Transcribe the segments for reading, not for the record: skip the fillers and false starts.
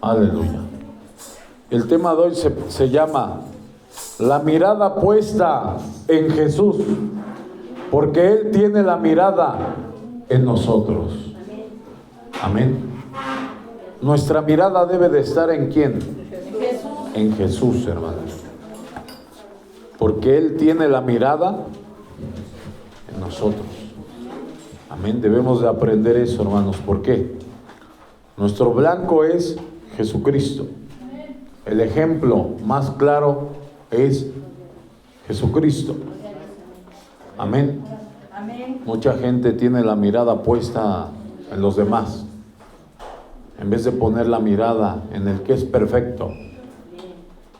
Aleluya. El tema de hoy se llama la mirada puesta en Jesús, porque Él tiene la mirada en nosotros. Amén. Nuestra mirada debe de estar ¿en quién? En Jesús, hermanos. Porque Él tiene la mirada en nosotros. Amén. Debemos de aprender eso, hermanos. ¿Por qué? Nuestro blanco es Jesucristo. El ejemplo más claro es Jesucristo. Amén. Mucha gente tiene la mirada puesta en los demás, en vez de poner la mirada en el que es perfecto.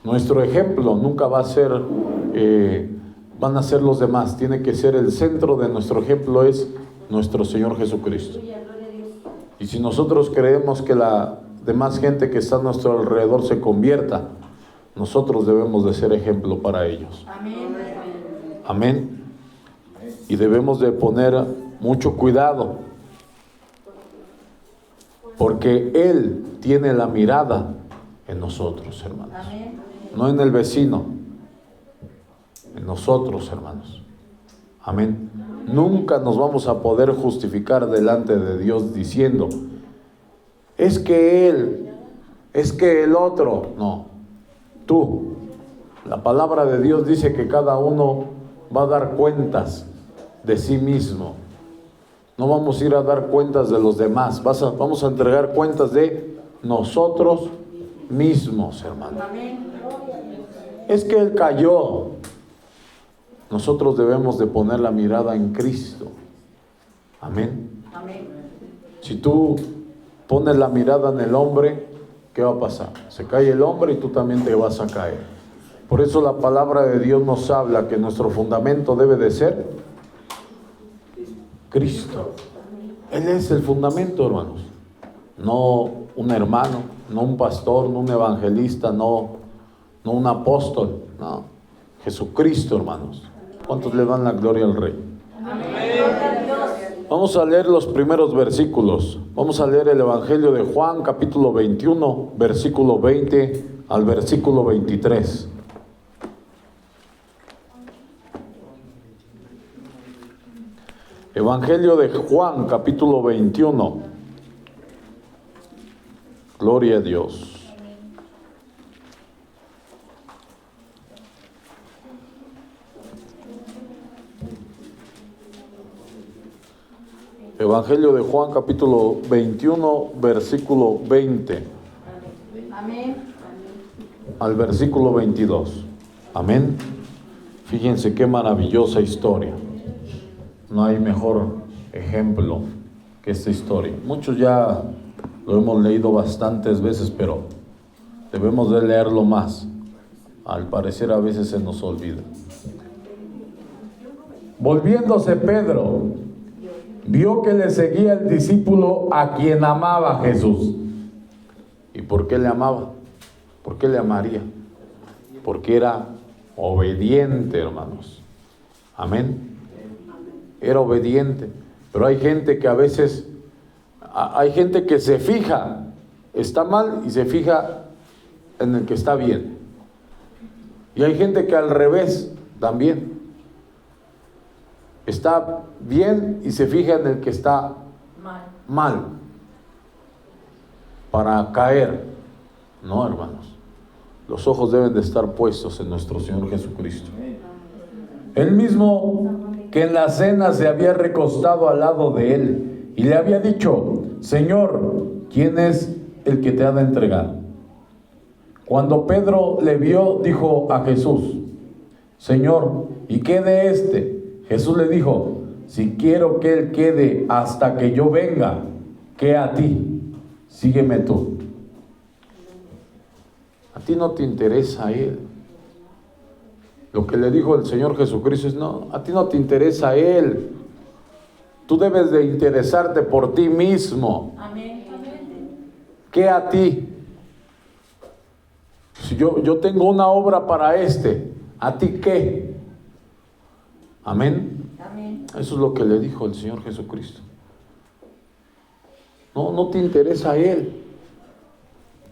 Nuestro ejemplo nunca va a ser, van a ser los demás. Tiene que ser el centro de nuestro ejemplo es nuestro Señor Jesucristo. Y si nosotros creemos que la demás gente que está a nuestro alrededor se convierta, nosotros debemos de ser ejemplo para ellos. Amén. Y debemos de poner mucho cuidado, porque Él tiene la mirada en nosotros, hermanos. No en el vecino, en nosotros, hermanos. Amén. Nunca nos vamos a poder justificar delante de Dios diciendo, es que Él, es que el otro. No, tú. La palabra de Dios dice que cada uno va a dar cuentas de sí mismo. No vamos a ir a dar cuentas de los demás. Vamos a entregar cuentas de nosotros mismos, hermano. Es que Él cayó. Nosotros debemos de poner la mirada en Cristo. Amén. Si tú pones la mirada en el hombre, ¿qué va a pasar? Se cae el hombre y tú también te vas a caer. Por eso la palabra de Dios nos habla que nuestro fundamento debe de ser Cristo. Él es el fundamento, hermanos. No un hermano, no un pastor, no un evangelista, no un apóstol. No, Jesucristo, hermanos. ¿Cuántos le dan la gloria al Rey? Vamos a leer los primeros versículos. Vamos a leer el Evangelio de Juan, capítulo 21, versículo 20 al versículo 23. Evangelio de Juan, capítulo 21. Gloria a Dios. Evangelio de Juan, capítulo 21, versículo 20. Amén. Al versículo 22. Amén. Fíjense qué maravillosa historia. No hay mejor ejemplo que esta historia. Muchos ya lo hemos leído bastantes veces, pero debemos de leerlo más. Al parecer a veces se nos olvida. Volviéndose Pedro, vio que le seguía el discípulo a quien amaba Jesús. ¿Y por qué le amaba? ¿Por qué le amaría? Porque era obediente, hermanos. Amén. Era obediente. Pero hay gente que a veces, hay gente que se fija, está mal y se fija en el que está bien. Y hay gente que al revés también. Está bien y se fija en el que está mal para caer. No, hermanos. Los ojos deben de estar puestos en nuestro Señor Jesucristo. Él mismo, que en la cena se había recostado al lado de él y le había dicho: Señor, ¿quién es el que te ha de entregar? Cuando Pedro le vio, dijo a Jesús: Señor, ¿y qué de este? Jesús le dijo: si quiero que él quede hasta que yo venga, ¿qué a ti? Sígueme tú. A ti no te interesa él. Lo que le dijo el Señor Jesucristo es: no, a ti no te interesa él. Tú debes de interesarte por ti mismo. Amén. ¿Qué a ti? Si yo tengo una obra para ¿a ti qué? Amén. Amén. Eso es lo que le dijo el Señor Jesucristo. No te interesa a él.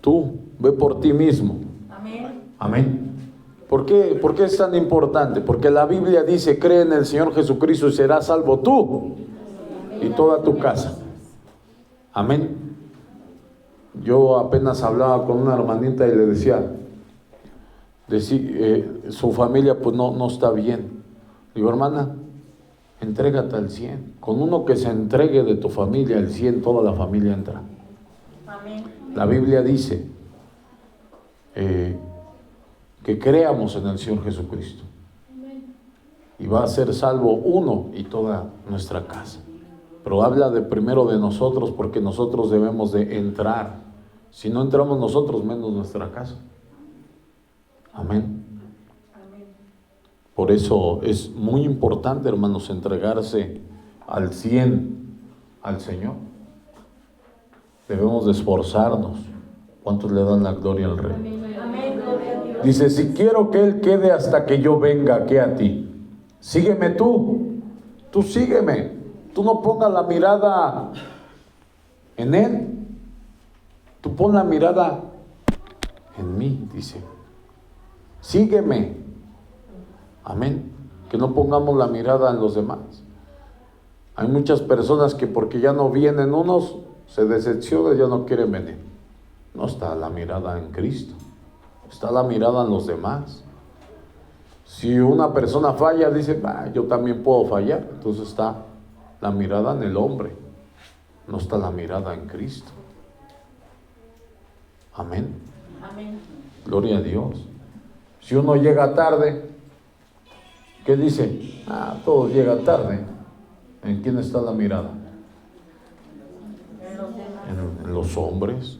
Tú, ve por ti mismo. Amén. Amén. ¿Por qué es tan importante? Porque la Biblia dice, cree en el Señor Jesucristo y serás salvo tú y toda tu casa. Amén. Yo apenas hablaba con una hermanita y le decía, su familia pues no está bien. Digo, hermana, entrégate al 100. Con uno que se entregue de tu familia al 100, toda la familia entra. Amén. La Biblia dice que creamos en el Señor Jesucristo. Y va a ser salvo uno y toda nuestra casa. Pero habla de primero de nosotros, porque nosotros debemos de entrar. Si no entramos nosotros, menos nuestra casa. Amén. Por eso es muy importante, hermanos, entregarse al 100 al Señor. Debemos de esforzarnos. ¿Cuántos le dan la gloria al Rey? Amén. Gloria a Dios. Dice, si quiero que Él quede hasta que yo venga, ¿qué a ti? Sígueme tú sígueme. Tú no pongas la mirada en Él. Tú pon la mirada en mí, dice. Sígueme. Amén. Que no pongamos la mirada en los demás. Hay muchas personas que porque ya no vienen unos, se decepcionan, ya no quieren venir. No está la mirada en Cristo. Está la mirada en los demás. Si una persona falla, dice, yo también puedo fallar. Entonces está la mirada en el hombre. No está la mirada en Cristo. Amén. Amén. Gloria a Dios. Si uno llega tarde, ¿qué dice? Todos llegan tarde. ¿En quién está la mirada? En los demás. En los hombres.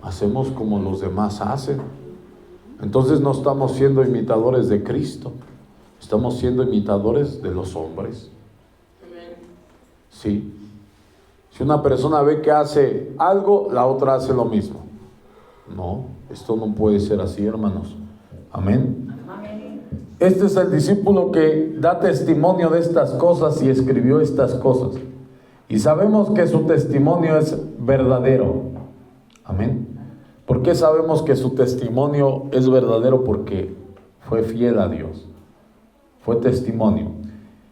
Hacemos como los demás hacen. Entonces no estamos siendo imitadores de Cristo. Estamos siendo imitadores de los hombres. Sí. Si una persona ve que hace algo, la otra hace lo mismo. No, esto no puede ser así, hermanos. Amén. Amén. Este es el discípulo que da testimonio de estas cosas y escribió estas cosas. Y sabemos que su testimonio es verdadero. Amén. ¿Por qué sabemos que su testimonio es verdadero? Porque fue fiel a Dios. Fue testimonio.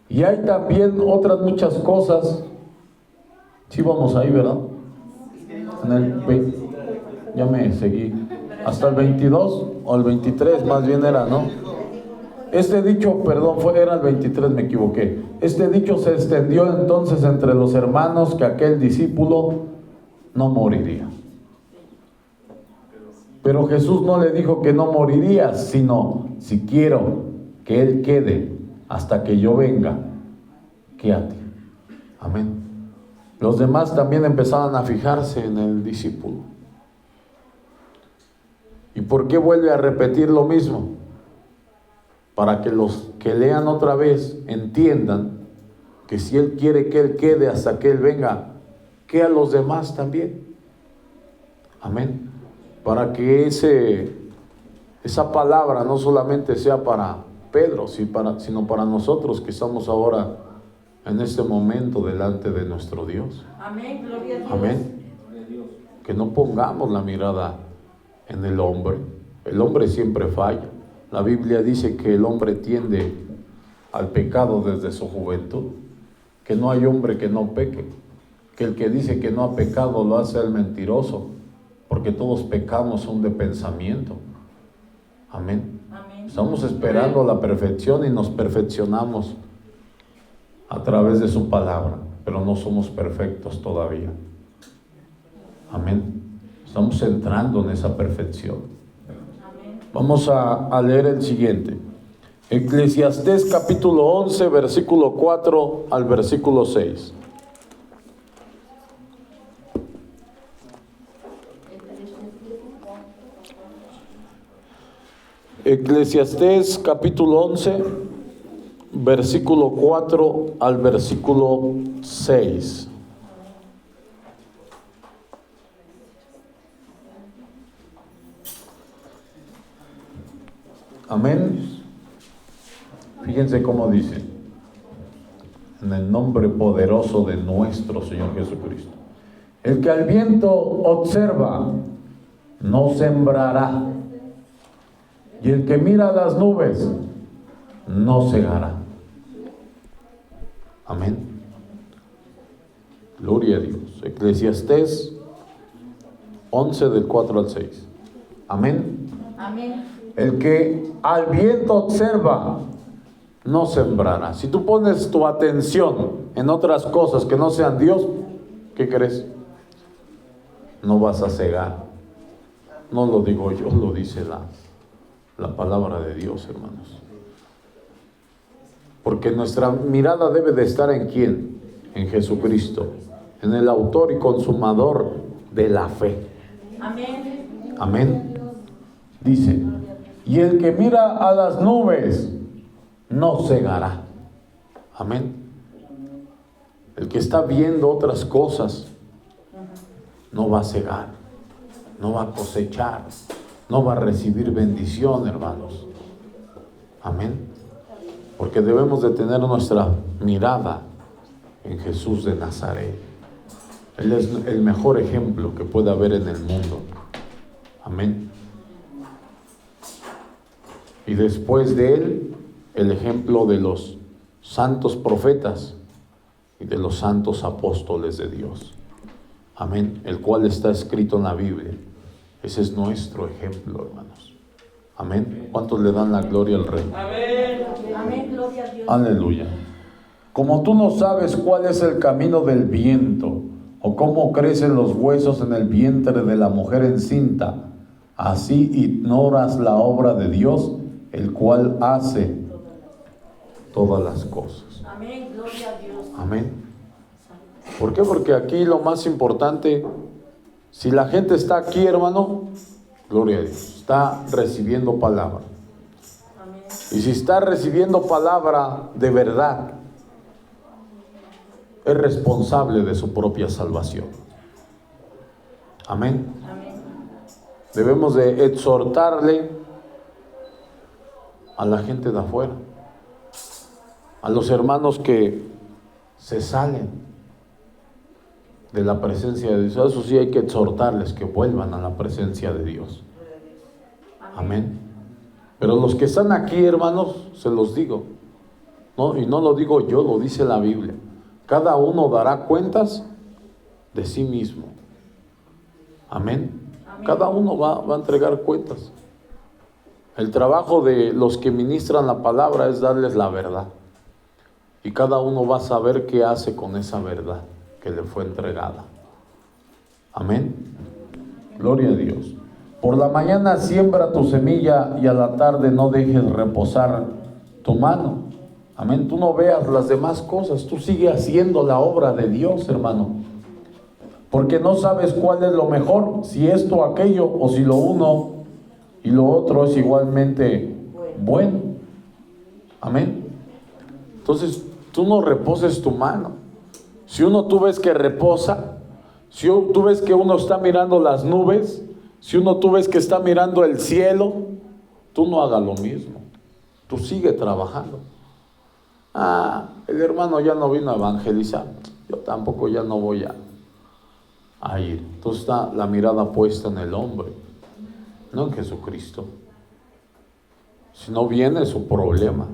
Y hay también otras muchas cosas. Sí, vamos ahí, ¿verdad? Ya me seguí. Hasta el 22 o el 23 más bien era, ¿no? Este dicho, perdón, era el 23, me equivoqué. Este dicho se extendió entonces entre los hermanos que aquel discípulo no moriría. Pero Jesús no le dijo que no moriría, sino, si quiero que Él quede hasta que yo venga, quédate. Amén. Los demás también empezaban a fijarse en el discípulo. ¿Y por qué vuelve a repetir lo mismo? Para que los que lean otra vez entiendan que si Él quiere que Él quede hasta que Él venga, que a los demás también. Amén. Para que esa palabra no solamente sea para Pedro, sino para nosotros que estamos ahora en este momento delante de nuestro Dios. Amén. Gloria a Dios. Amén. Que no pongamos la mirada en el hombre. El hombre siempre falla. La Biblia dice que el hombre tiende al pecado desde su juventud, que no hay hombre que no peque, que el que dice que no ha pecado lo hace el mentiroso, porque todos pecamos son de pensamiento. Amén. Amén. Estamos esperando la perfección y nos perfeccionamos a través de su palabra, pero no somos perfectos todavía. Amén. Estamos entrando en esa perfección. Amén. Vamos a leer el siguiente. Eclesiastés capítulo 11, versículo 4 al versículo 6. Eclesiastés capítulo 11, versículo 4 al versículo 6. Amén. Fíjense cómo dice: en el nombre poderoso de nuestro Señor Jesucristo. El que al viento observa, no sembrará. Y el que mira a las nubes, no segará. Amén. Gloria a Dios. Eclesiastés 11 del 4 al 6. Amén. Amén. El que al viento observa, no sembrará. Si tú pones tu atención en otras cosas que no sean Dios, ¿qué crees? No vas a cegar. No lo digo yo, lo dice la palabra de Dios, hermanos. Porque nuestra mirada debe de estar ¿en quién? En Jesucristo, en el autor y consumador de la fe. Amén. Amén. Dice, y el que mira a las nubes, no cegará. Amén. El que está viendo otras cosas, no va a cegar, no va a cosechar, no va a recibir bendición, hermanos. Amén. Porque debemos de tener nuestra mirada en Jesús de Nazaret. Él es el mejor ejemplo que puede haber en el mundo. Amén. Y después de él, el ejemplo de los santos profetas y de los santos apóstoles de Dios. Amén. El cual está escrito en la Biblia. Ese es nuestro ejemplo, hermanos. Amén. ¿Cuántos le dan la gloria al Rey? Amén. Amén. Gloria a Dios. Aleluya. Como tú no sabes cuál es el camino del viento, o cómo crecen los huesos en el vientre de la mujer encinta, así ignoras la obra de Dios, el cual hace todas las cosas. Amén. Gloria a Dios. Amén. ¿Por qué? Porque aquí lo más importante, si la gente está aquí, hermano, gloria a Dios, está recibiendo palabra. Amén. Y si está recibiendo palabra de verdad, es responsable de su propia salvación. Amén. Amén. Debemos de exhortarle a la gente de afuera, a los hermanos que se salen de la presencia de Dios. Eso sí, hay que exhortarles que vuelvan a la presencia de Dios. Amén. Pero los que están aquí, hermanos, se los digo, ¿no? Y no lo digo yo, lo dice la Biblia. Cada uno dará cuentas de sí mismo. Amén. Cada uno va a entregar cuentas. El trabajo de los que ministran la palabra es darles la verdad. Y cada uno va a saber qué hace con esa verdad que le fue entregada. Amén. Gloria a Dios. Por la mañana siembra tu semilla y a la tarde no dejes reposar tu mano. Amén. Tú no veas las demás cosas, tú sigue haciendo la obra de Dios, hermano. Porque no sabes cuál es lo mejor, si esto o aquello, o si lo uno y lo otro es igualmente bueno. Amén. Entonces, tú no reposes tu mano. Si tú ves que reposa, si tú ves que uno está mirando las nubes, si tú ves que está mirando el cielo, tú no hagas lo mismo. Tú sigue trabajando. El hermano ya no vino a evangelizar, yo tampoco ya no voy a ir. Entonces está la mirada puesta en el hombre, no en Jesucristo. Si no viene su problema,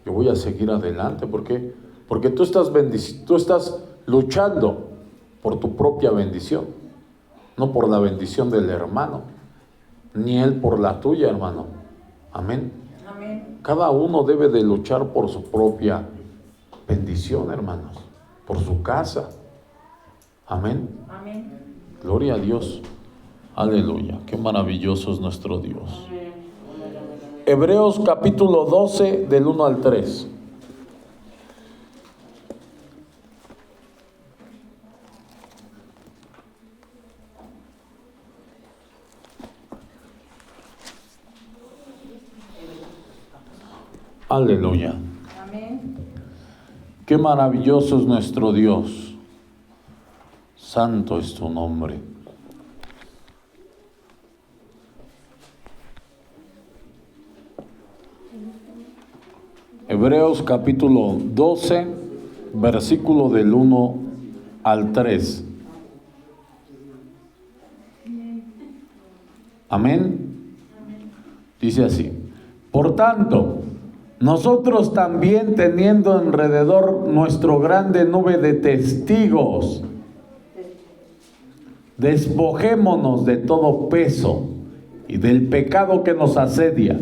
yo voy a seguir adelante. ¿Por qué? Porque tú estás luchando por tu propia bendición, no por la bendición del hermano, ni él por la tuya, hermano. Amén. Amén. Cada uno debe de luchar por su propia bendición, hermanos, por su casa. Amén. Amén. Gloria a Dios. Aleluya. Qué maravilloso es nuestro Dios. Hebreos capítulo 12 del 1 al 3. Aleluya. Amén. Qué maravilloso es nuestro Dios. Santo es tu nombre. Hebreos capítulo 12, versículo del 1 al 3. Amén. Dice así: por tanto, nosotros también, teniendo alrededor nuestro grande nube de testigos, despojémonos de todo peso y del pecado que nos asedia,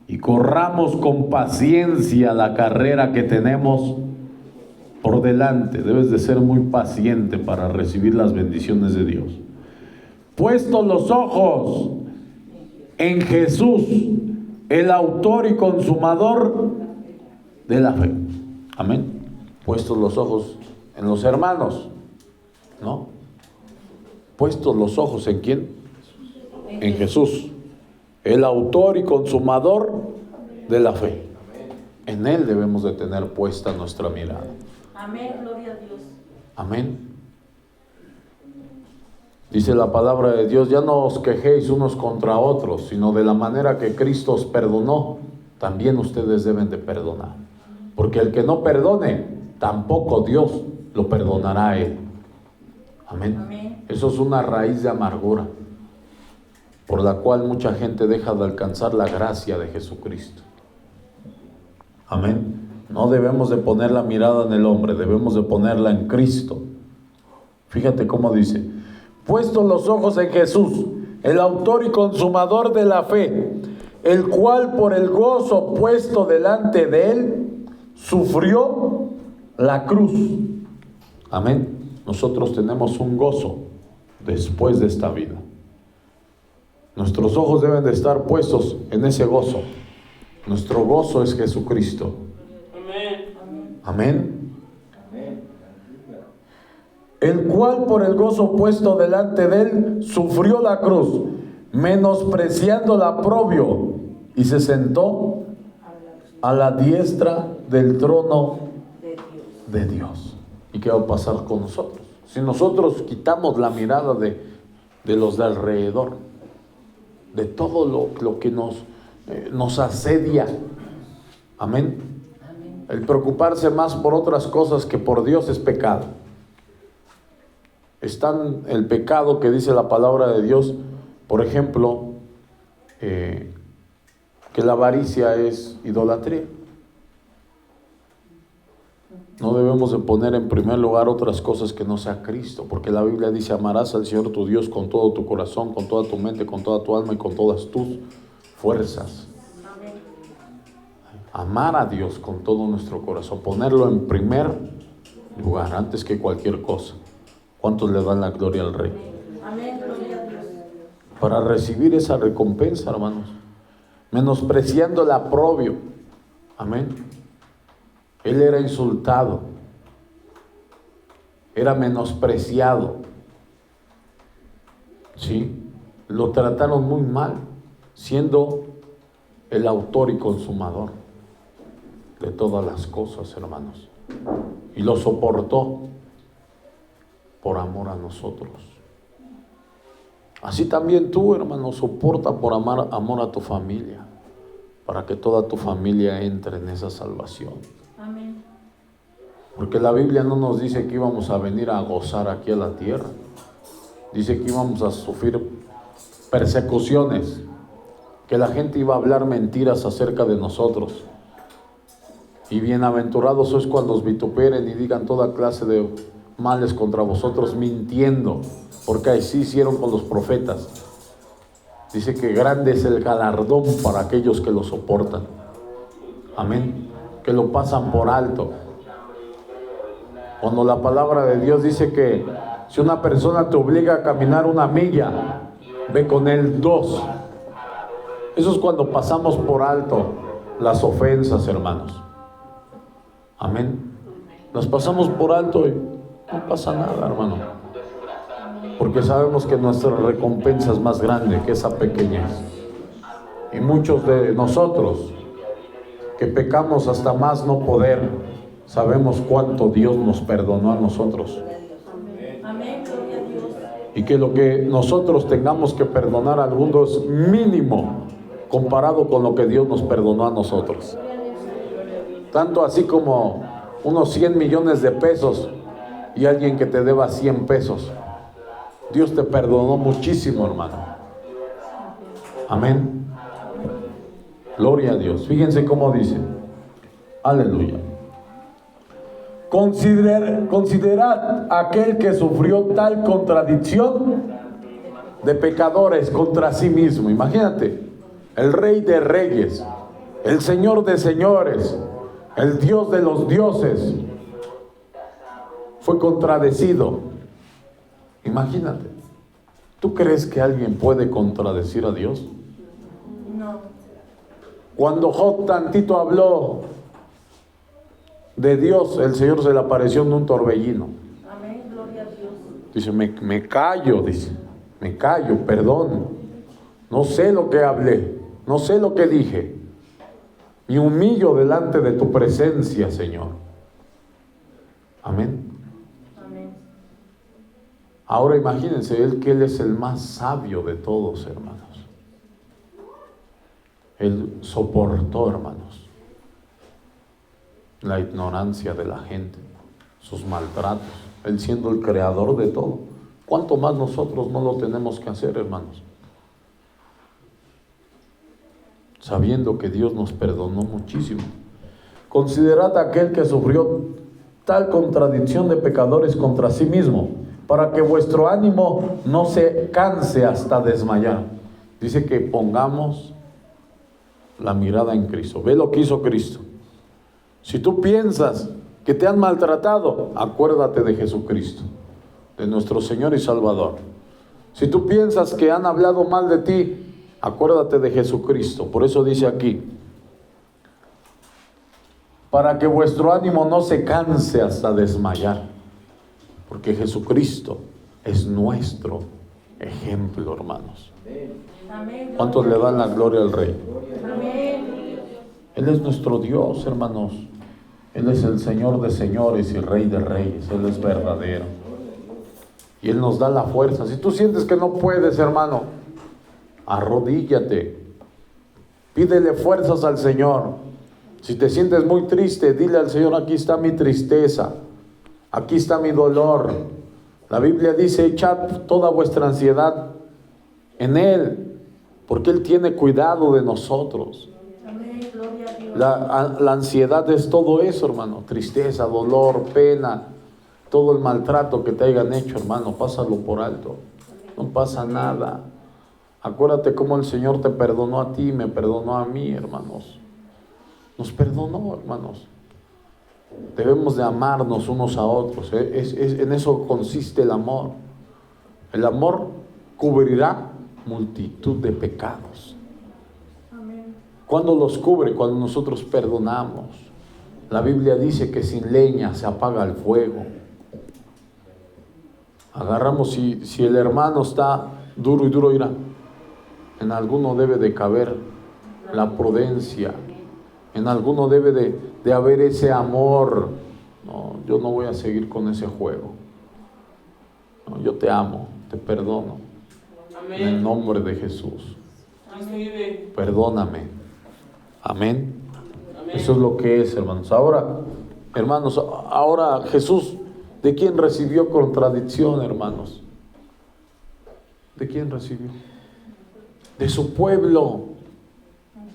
y corramos con paciencia la carrera que tenemos por delante. Debes de ser muy paciente para recibir las bendiciones de Dios. Puestos los ojos en Jesús, el autor y consumador de la fe. Amén. Puestos los ojos en los hermanos, ¿no? Puestos los ojos ¿en quién? En Jesús, el autor y consumador de la fe. En Él debemos de tener puesta nuestra mirada. Amén, gloria a Dios. Amén. Dice la palabra de Dios: ya no os quejéis unos contra otros, sino de la manera que Cristo os perdonó, también ustedes deben de perdonar. Porque el que no perdone, tampoco Dios lo perdonará a él. Amén. Amén. Eso es una raíz de amargura, por la cual mucha gente deja de alcanzar la gracia de Jesucristo. Amén. No debemos de poner la mirada en el hombre, debemos de ponerla en Cristo. Fíjate cómo dice: puestos los ojos en Jesús, el autor y consumador de la fe, el cual por el gozo puesto delante de él, sufrió la cruz. Amén. Nosotros tenemos un gozo después de esta vida. Nuestros ojos deben de estar puestos en ese gozo. Nuestro gozo es Jesucristo. Amén. El cual por el gozo puesto delante de él sufrió la cruz, menospreciando la oprobio, y se sentó a la diestra del trono de Dios. ¿Y qué va a pasar con nosotros? Si nosotros quitamos la mirada de los de alrededor, de todo lo que nos asedia. Amén. El preocuparse más por otras cosas que por Dios es pecado. Está el pecado que dice la palabra de Dios, por ejemplo, que la avaricia es idolatría. No debemos de poner en primer lugar otras cosas que no sea Cristo, porque la Biblia dice: amarás al Señor tu Dios con todo tu corazón, con toda tu mente, con toda tu alma y con todas tus fuerzas. Amar a Dios con todo nuestro corazón, ponerlo en primer lugar, antes que cualquier cosa. ¿Cuántos le dan la gloria al Rey? Amén, gloria a Dios. Para recibir esa recompensa, hermanos, menospreciando el oprobio. Amén. Él era insultado, era menospreciado, ¿sí? Lo trataron muy mal, siendo el autor y consumador de todas las cosas, hermanos, y lo soportó por amor a nosotros. Así también tú, hermano, soporta por amor a tu familia, para que toda tu familia entre en esa salvación. Amén. Porque la Biblia no nos dice que íbamos a venir a gozar aquí a la tierra. Dice que íbamos a sufrir persecuciones, que la gente iba a hablar mentiras acerca de nosotros. Y bienaventurados sois cuando os vituperen y digan toda clase de males contra vosotros, mintiendo, porque así hicieron con los profetas. Dice que grande es el galardón para aquellos que lo soportan. Amén. Que lo pasan por alto. Cuando la palabra de Dios dice que si una persona te obliga a caminar 1 milla, ve con él 2. Eso es cuando pasamos por alto las ofensas, hermanos. Amén. Las pasamos por alto y no pasa nada, hermano. Porque sabemos que nuestra recompensa es más grande que esa pequeñez. Y muchos de nosotros que pecamos hasta más no poder, sabemos cuánto Dios nos perdonó a nosotros. Amén, gloria a Dios. Y que lo que nosotros tengamos que perdonar al mundo es mínimo comparado con lo que Dios nos perdonó a nosotros. Tanto así como unos 100 millones de pesos y alguien que te deba 100 pesos. Dios te perdonó muchísimo, hermano. Amén. Gloria a Dios. Fíjense cómo dice. Aleluya. Considerad aquel que sufrió tal contradicción de pecadores contra sí mismo. Imagínate, el Rey de Reyes, el Señor de Señores, el Dios de los dioses, fue contradecido. Imagínate. ¿Tú crees que alguien puede contradecir a Dios? No. Cuando Job tantito habló de Dios, el Señor se le apareció en un torbellino. Amén, gloria a Dios. Dice, me callo, dice, me callo, perdón. No sé lo que hablé, no sé lo que dije. Me humillo delante de tu presencia, Señor. Amén. Amén. Ahora imagínense, que Él es el más sabio de todos, hermanos. Él soportó, hermanos, la ignorancia de la gente, sus maltratos, Él siendo el creador de todo. ¿Cuánto más nosotros no lo tenemos que hacer, hermanos? Sabiendo que Dios nos perdonó muchísimo. Considerad aquel que sufrió tal contradicción de pecadores contra sí mismo, para que vuestro ánimo no se canse hasta desmayar. Dice que pongamos la mirada en Cristo. Ve lo que hizo Cristo. Si tú piensas que te han maltratado, acuérdate de Jesucristo, de nuestro Señor y Salvador. Si tú piensas que han hablado mal de ti, acuérdate de Jesucristo. Por eso dice aquí, para que vuestro ánimo no se canse hasta desmayar, porque Jesucristo es nuestro ejemplo, hermanos. Amén. ¿Cuántos le dan la gloria al Rey? Amén. Él es nuestro Dios, hermanos. Él es el Señor de señores y el Rey de reyes. Él es verdadero. Y Él nos da la fuerza. Si tú sientes que no puedes, hermano, arrodíllate. Pídele fuerzas al Señor. Si te sientes muy triste, dile al Señor, aquí está mi tristeza. Aquí está mi dolor. La Biblia dice, echad toda vuestra ansiedad en Él, porque Él tiene cuidado de nosotros. Amén, gloria a Dios. La ansiedad es todo eso, hermano. Tristeza, dolor, pena, todo el maltrato que te hayan hecho, hermano, pásalo por alto. No pasa nada. Acuérdate cómo el Señor te perdonó a ti, me perdonó a mí, hermanos. Nos perdonó, hermanos. Debemos de amarnos unos a otros. En eso consiste el amor. El amor cubrirá multitud de pecados. Amén. ¿Cuándo los cubre? Cuando nosotros perdonamos. La Biblia dice que sin leña se apaga el fuego. Agarramos, si el hermano está duro y duro, mira, en alguno debe de caber la prudencia. En alguno debe de haber ese amor. No, yo no voy a seguir con ese juego. No, yo te amo, te perdono. Amén. En el nombre de Jesús. Amén. Perdóname. Amén. Amén. Eso es lo que es, hermanos. Ahora, hermanos, ahora Jesús, ¿de quién recibió contradicción, hermanos? ¿De quién recibió? De su pueblo,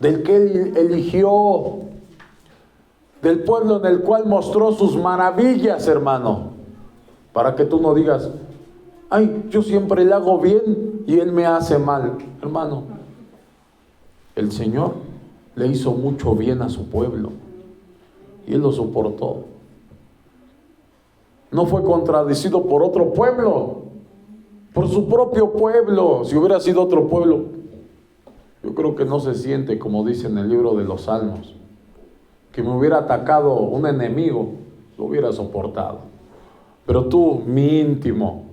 del que Él eligió, del pueblo en el cual mostró sus maravillas, hermano, para que tú no digas, ay, yo siempre le hago bien y Él me hace mal. Hermano, el Señor le hizo mucho bien a su pueblo y Él lo soportó. No fue contradecido por otro pueblo, por su propio pueblo. Si hubiera sido otro pueblo, yo creo que no se siente, como dice en el libro de los Salmos, que me hubiera atacado un enemigo, lo hubiera soportado. Pero tú, mi íntimo,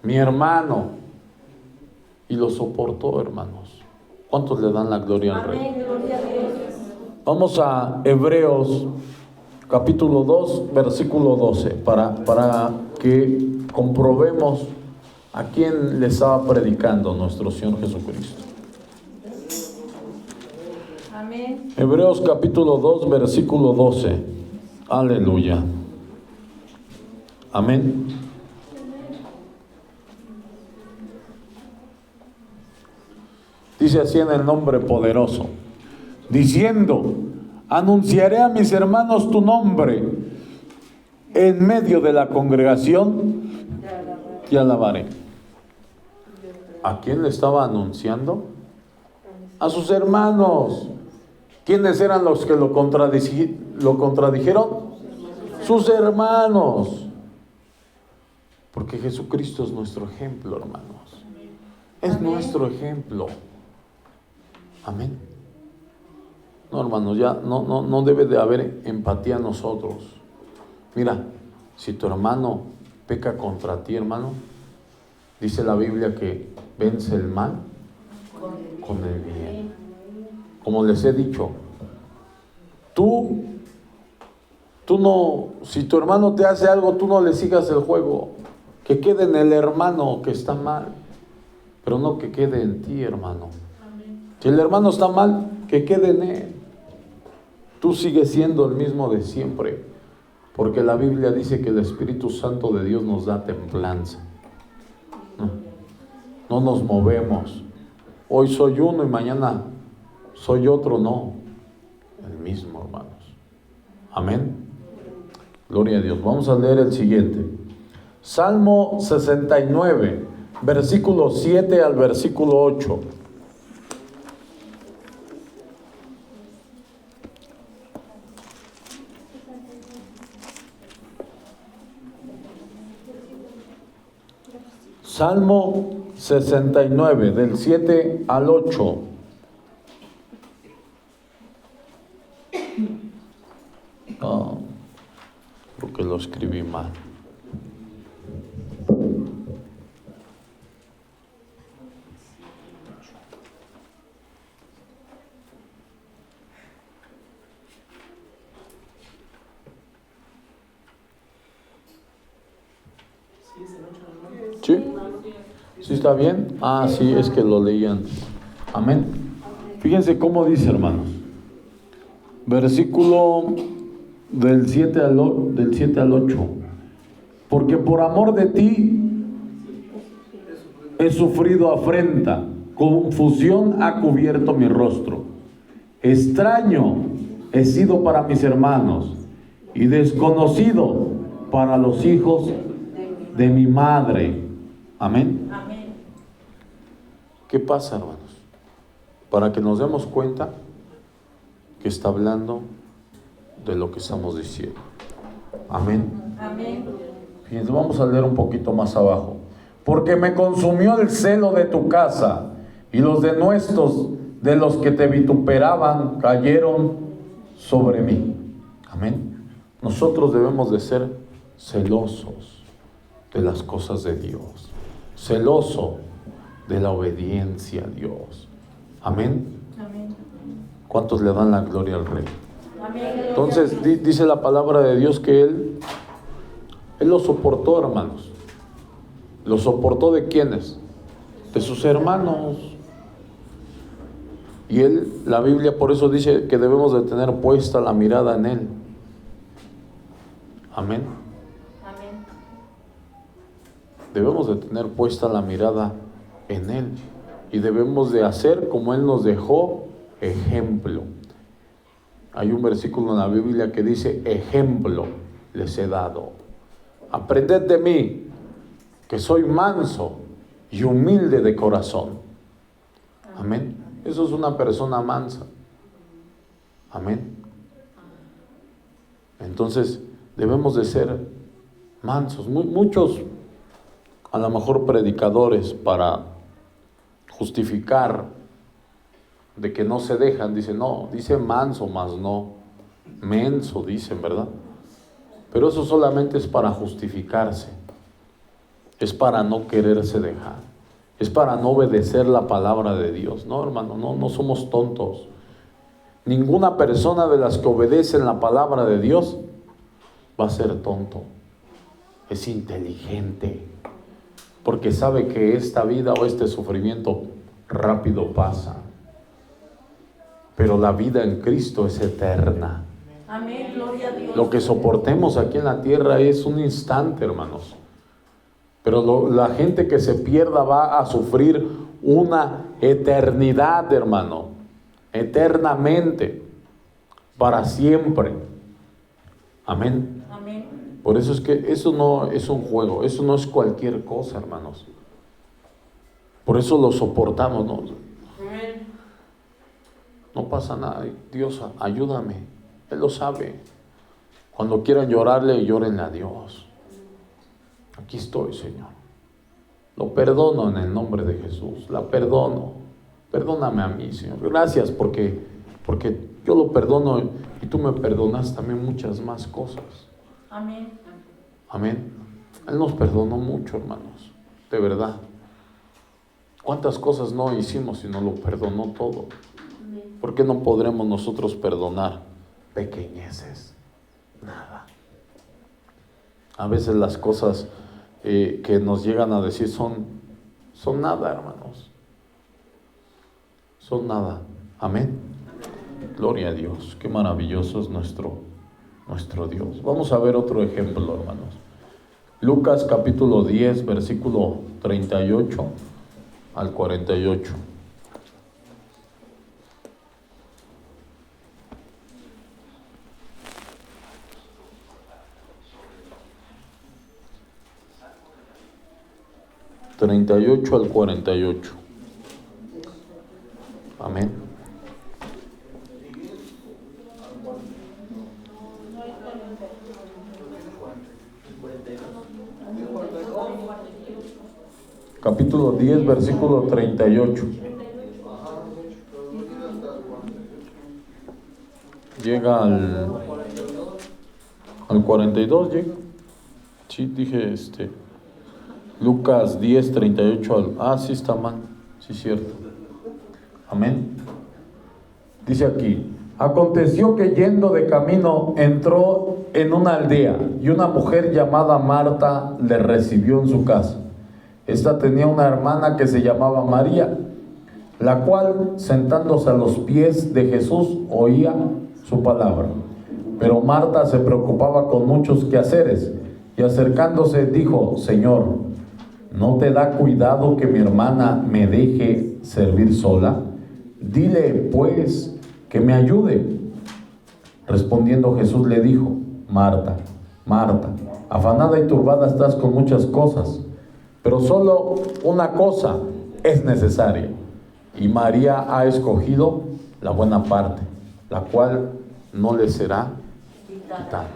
mi hermano, y lo soportó, hermanos. ¿Cuántos le dan la gloria al Rey? Amén, gloria a Dios. Vamos a Hebreos capítulo 2, versículo 12, para que comprobemos a quién le estaba predicando nuestro Señor Jesucristo. Amén. Hebreos capítulo 2, versículo 12. Aleluya. Amén. Dice así en el nombre poderoso, diciendo: anunciaré a mis hermanos tu nombre, en medio de la congregación te alabaré. ¿A quién le estaba anunciando? A sus hermanos. ¿Quiénes eran los que lo contradijeron? Sus hermanos. Porque Jesucristo es nuestro ejemplo, hermanos. Es nuestro ejemplo. Amén. No, hermanos, ya no debe de haber empatía en nosotros. Mira, si tu hermano peca contra ti, hermano, dice la Biblia que vence el mal con el bien. Como les he dicho, tú no, si tu hermano te hace algo, tú no le sigas el juego. Que quede en el hermano que está mal, pero no que quede en ti, hermano. Si el hermano está mal, que quede en él. Tú sigues siendo el mismo de siempre, porque la Biblia dice que el Espíritu Santo de Dios nos da templanza. No nos movemos. Hoy soy uno y mañana soy otro, no. El mismo, hermanos. Amén. Gloria a Dios. Vamos a leer el siguiente. Salmo 69, versículo 7 al versículo 8. Salmo 69, del 7 al 8. Creo que lo escribí mal. ¿Sí? ¿Sí está bien? Sí, es que lo leí antes. Amén. Fíjense cómo dice, hermanos. Versículo del 7 al 8. Porque por amor de ti he sufrido afrenta, confusión ha cubierto mi rostro. Extraño he sido para mis hermanos y desconocido para los hijos de mi madre. Amén. Amén. ¿Qué pasa, hermanos? Para que nos demos cuenta que está hablando de lo que estamos diciendo. Amén. Amén. Fíjense, vamos a leer un poquito más abajo. Porque me consumió el celo de tu casa, y los denuestos de los que te vituperaban cayeron sobre mí. Amén. Nosotros debemos de ser celosos de las cosas de Dios, celoso de la obediencia a Dios. Amén. Amén. ¿Cuántos le dan la gloria al Rey? Amén. Entonces dice la palabra de Dios que Él lo soportó, hermanos. ¿Lo soportó de quiénes? De sus hermanos. Y la Biblia por eso dice que debemos de tener puesta la mirada en Él. Amén. Amén. Debemos de tener puesta la mirada en Él. Y debemos de hacer como Él nos dejó ejemplo. Hay un versículo en la Biblia que dice: ejemplo les he dado. Aprended de mí, que soy manso y humilde de corazón. Amén. Eso es una persona mansa. Amén. Entonces debemos de ser mansos. Muchos, a lo mejor predicadores, para justificar de que no se dejan, dicen, no, dice manso, más no menso, dicen, ¿verdad? Pero eso solamente es para justificarse, es para no quererse dejar, es para no obedecer la palabra de Dios. No, hermano, no somos tontos. Ninguna persona de las que obedecen la palabra de Dios va a ser tonto. Es inteligente, porque sabe que esta vida o este sufrimiento rápido pasa, pero la vida en Cristo es eterna. Amén. Gloria a Dios. Lo que soportemos aquí en la tierra es un instante, hermanos, Pero la gente que se pierda va a sufrir una eternidad, hermano. Eternamente. Para siempre. Amén. Amén. Por eso es que eso no es un juego. Eso no es cualquier cosa, hermanos. Por eso lo soportamos, ¿no? Amén. No pasa nada. Dios, ayúdame. Él lo sabe. Cuando quieran llorarle, llórenle a Dios. Aquí estoy, Señor. Lo perdono en el nombre de Jesús. La perdono. Perdóname a mí, Señor. Gracias porque yo lo perdono y tú me perdonas también muchas más cosas. Amén. Amén. Él nos perdonó mucho, hermanos. De verdad. ¿Cuántas cosas no hicimos y nos lo perdonó todo? ¿Por qué no podremos nosotros perdonar pequeñeces? Nada. A veces las cosas que nos llegan a decir son nada, hermanos. Son nada. Amén. Gloria a Dios. Qué maravilloso es nuestro Dios. Vamos a ver otro ejemplo, hermanos. Lucas capítulo 10, versículo 38 al 48. al 48. Amén. Capítulo 10, versículo 38. Llega al 42, llega. Sí, dije Lucas 10, 38 sí está mal, sí es cierto. Amén. Dice aquí: aconteció que yendo de camino entró en una aldea y una mujer llamada Marta le recibió en su casa. Esta tenía una hermana que se llamaba María, la cual, sentándose a los pies de Jesús, oía su palabra. Pero Marta se preocupaba con muchos quehaceres y acercándose dijo: Señor, ¿no te da cuidado que mi hermana me deje servir sola? Dile pues que me ayude. Respondiendo Jesús le dijo: Marta, Marta, afanada y turbada estás con muchas cosas, pero solo una cosa es necesaria, y María ha escogido la buena parte, la cual no le será quitada.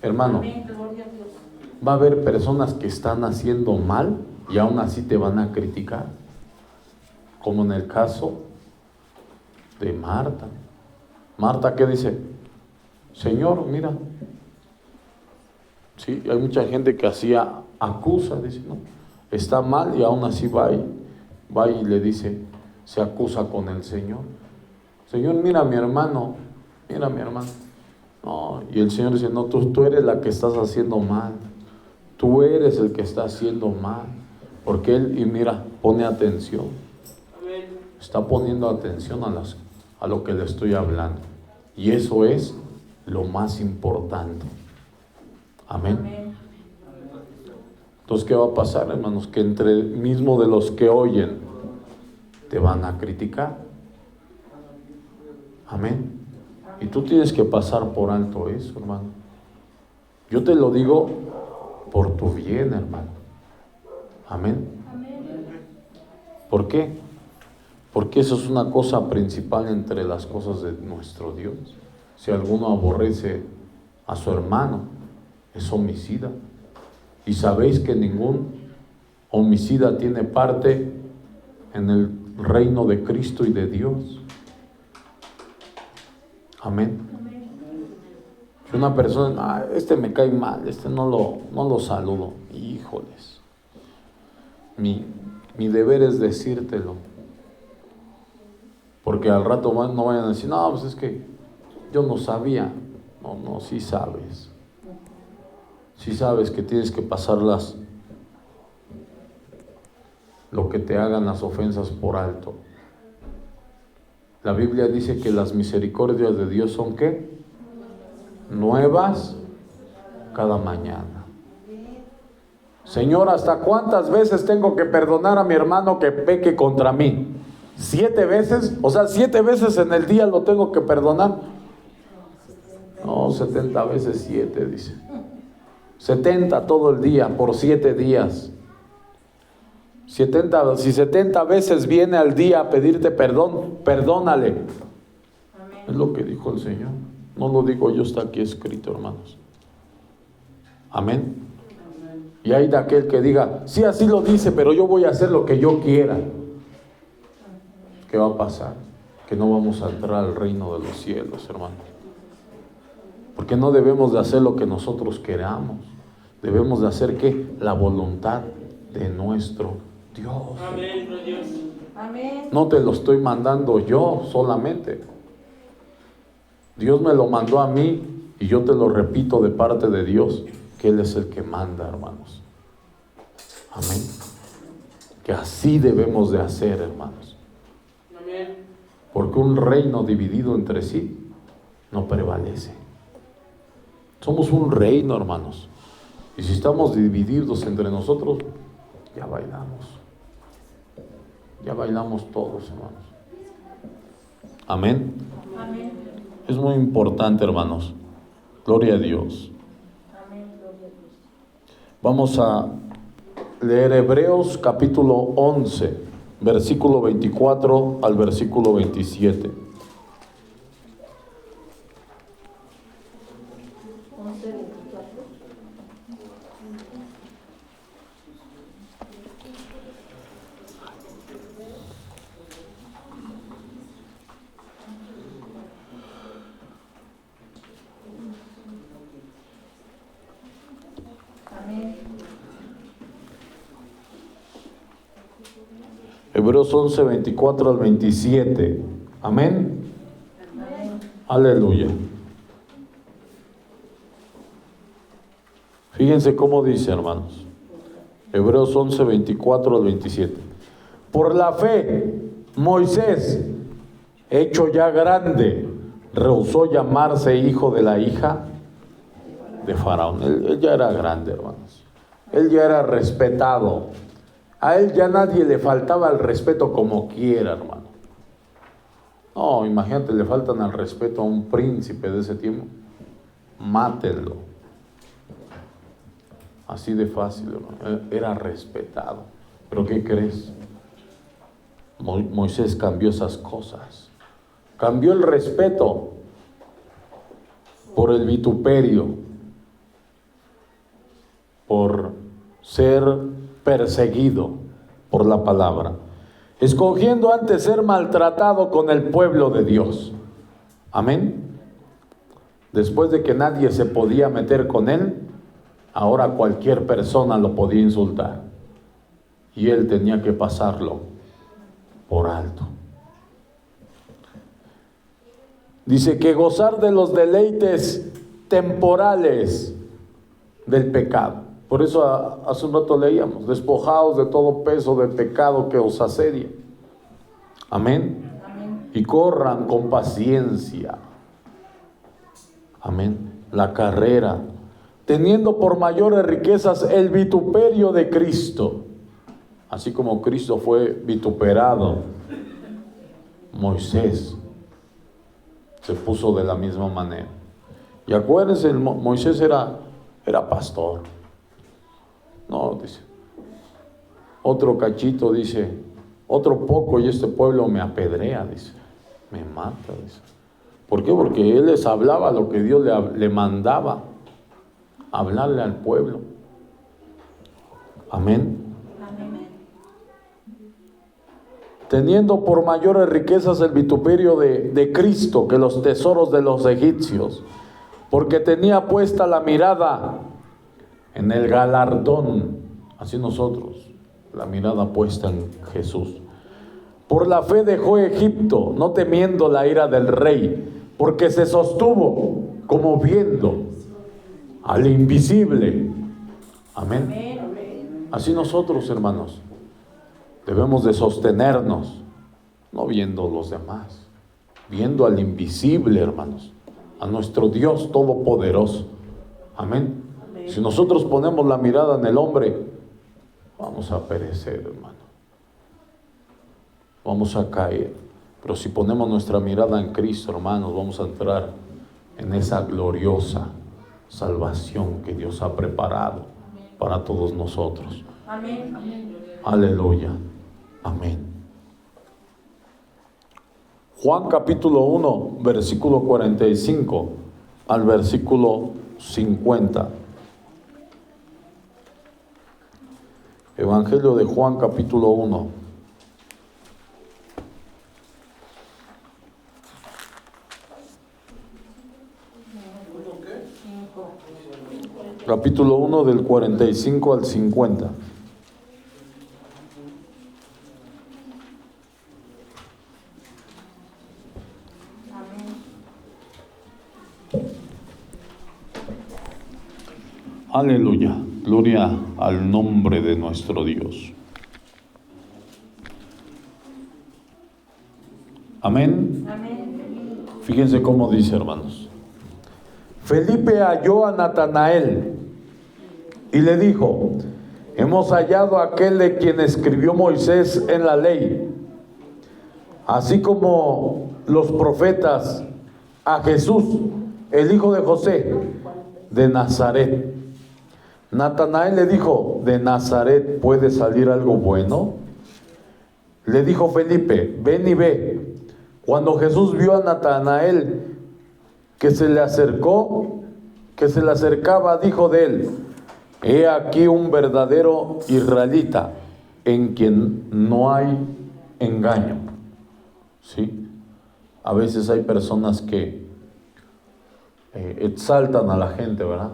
Hermano, Amén. Gloria a Dios. va a haber personas que están haciendo mal y aún así te van a criticar, como en el caso de Marta. Marta, ¿qué dice? Señor, mira. Sí, hay mucha gente que acusa, dice, no, está mal, y aún así va y le dice, se acusa con el Señor. Señor, mira a mi hermano. No, y el Señor dice: no, tú eres la que estás haciendo mal. Tú eres el que está haciendo mal. Porque Él, y mira, pone atención. Amén. Está poniendo atención a lo que le estoy hablando. Y eso es lo más importante. Amén. Amén. Entonces, ¿qué va a pasar, hermanos? Que entre el mismo de los que oyen te van a criticar. Amén. Y tú tienes que pasar por alto eso, hermano. Yo te lo digo por tu bien, hermano. Amén. ¿Por qué? Porque eso es una cosa principal entre las cosas de nuestro Dios. Si alguno aborrece a su hermano, es homicida. Y sabéis que ningún homicida tiene parte en el reino de Cristo y de Dios. Amén. Si una persona, me cae mal, no lo saludo. Híjoles. Mi deber es decírtelo. Porque al rato no vayan a decir: no, pues es que yo no sabía. No, sí sabes. Sí sabes que tienes que pasarlas, lo que te hagan las ofensas, por alto. La Biblia dice que las misericordias de Dios son ¿qué? Nuevas cada mañana. Señor, ¿hasta cuántas veces tengo que perdonar a mi hermano que peque contra mí? ¿7 veces? O sea, 7 veces en el día lo tengo que perdonar. No, 70 veces 7, dice. 70 todo el día, por 7 días. Si 70 veces viene al día a pedirte perdón, perdónale. Amén. Es lo que dijo el Señor. No lo digo yo, está aquí escrito, hermanos. Amén. Y hay de aquel que diga, sí, así lo dice, pero yo voy a hacer lo que yo quiera. ¿Qué va a pasar? Que no vamos a entrar al reino de los cielos, hermanos. Porque no debemos de hacer lo que nosotros queramos. Debemos de hacer, ¿qué? La voluntad de nuestro Dios. Amén, gloria a Dios. Amén. No te lo estoy mandando yo solamente. Dios me lo mandó a mí y yo te lo repito de parte de Dios, que Él es el que manda, hermanos. Amén. Que así debemos de hacer, hermanos. Amén. Porque un reino dividido entre sí no prevalece. Somos un reino, hermanos. Y si estamos divididos entre nosotros, ya bailamos. Ya bailamos todos, hermanos. Amén. Amén. Es muy importante, hermanos. Gloria a Dios. Amén. Gloria a Dios. Vamos a leer Hebreos capítulo 11, versículo 24 al versículo 27. 11:24. Amén. Hebreos 11, 24 al 27. Amén. Amén. Aleluya. Fíjense cómo dice, hermanos. Hebreos 11, 24 al 27. Por la fe, Moisés, hecho ya grande, rehusó llamarse hijo de la hija de Faraón. Él ya era grande, hermanos. Él ya era respetado. A él ya nadie le faltaba el respeto como quiera, hermano. No, imagínate, le faltan al respeto a un príncipe de ese tiempo. Mátenlo. Así de fácil, hermano. Era respetado. Pero ¿qué crees? Moisés cambió esas cosas. Cambió el respeto por el vituperio, por ser perseguido por la palabra, escogiendo antes ser maltratado con el pueblo de Dios. Amén. Después de que nadie se podía meter con él, ahora cualquier persona lo podía insultar y él tenía que pasarlo por alto. Dice que gozar de los deleites temporales del pecado. Por eso hace un rato leíamos, despojaos de todo peso del pecado que os asedia. Amén. Amén. Y corran con paciencia. Amén. La carrera, teniendo por mayores riquezas el vituperio de Cristo. Así como Cristo fue vituperado, Moisés se puso de la misma manera. Y acuérdense, Moisés era pastor. No, dice. Otro cachito, dice. Otro poco y este pueblo me apedrea, dice. Me mata, dice. ¿Por qué? Porque él les hablaba lo que Dios le mandaba. Hablarle al pueblo. Amén. Amén. Teniendo por mayores riquezas el vituperio de Cristo que los tesoros de los egipcios, porque tenía puesta la mirada en el galardón, así nosotros, la mirada puesta en Jesús. Por la fe dejó Egipto, no temiendo la ira del rey, porque se sostuvo como viendo al invisible. Amén. Amén. Así nosotros, hermanos, debemos de sostenernos, no viendo los demás, viendo al invisible, hermanos, a nuestro Dios todopoderoso. Amén. Si nosotros ponemos la mirada en el hombre, vamos a perecer, hermano. Vamos a caer. Pero si ponemos nuestra mirada en Cristo, hermanos, vamos a entrar en esa gloriosa salvación que Dios ha preparado para todos nosotros. Amén. Aleluya. Amén. Juan capítulo 1, versículo 45 al versículo 50. Evangelio de Juan capítulo 1. Capítulo 1 del 45 al 50. Aleluya, gloria al nombre de nuestro Dios. Amén. Amén. Fíjense cómo dice, hermanos. Felipe halló a Natanael y le dijo: hemos hallado a aquel de quien escribió Moisés en la ley, así como los profetas, a Jesús, el hijo de José, de Nazaret. Natanael le dijo: ¿de Nazaret puede salir algo bueno? Le dijo Felipe: ven y ve. Cuando Jesús vio a Natanael que se le acercaba, dijo de él: he aquí un verdadero israelita, en quien no hay engaño. ¿Sí? A veces hay personas que exaltan a la gente, ¿verdad?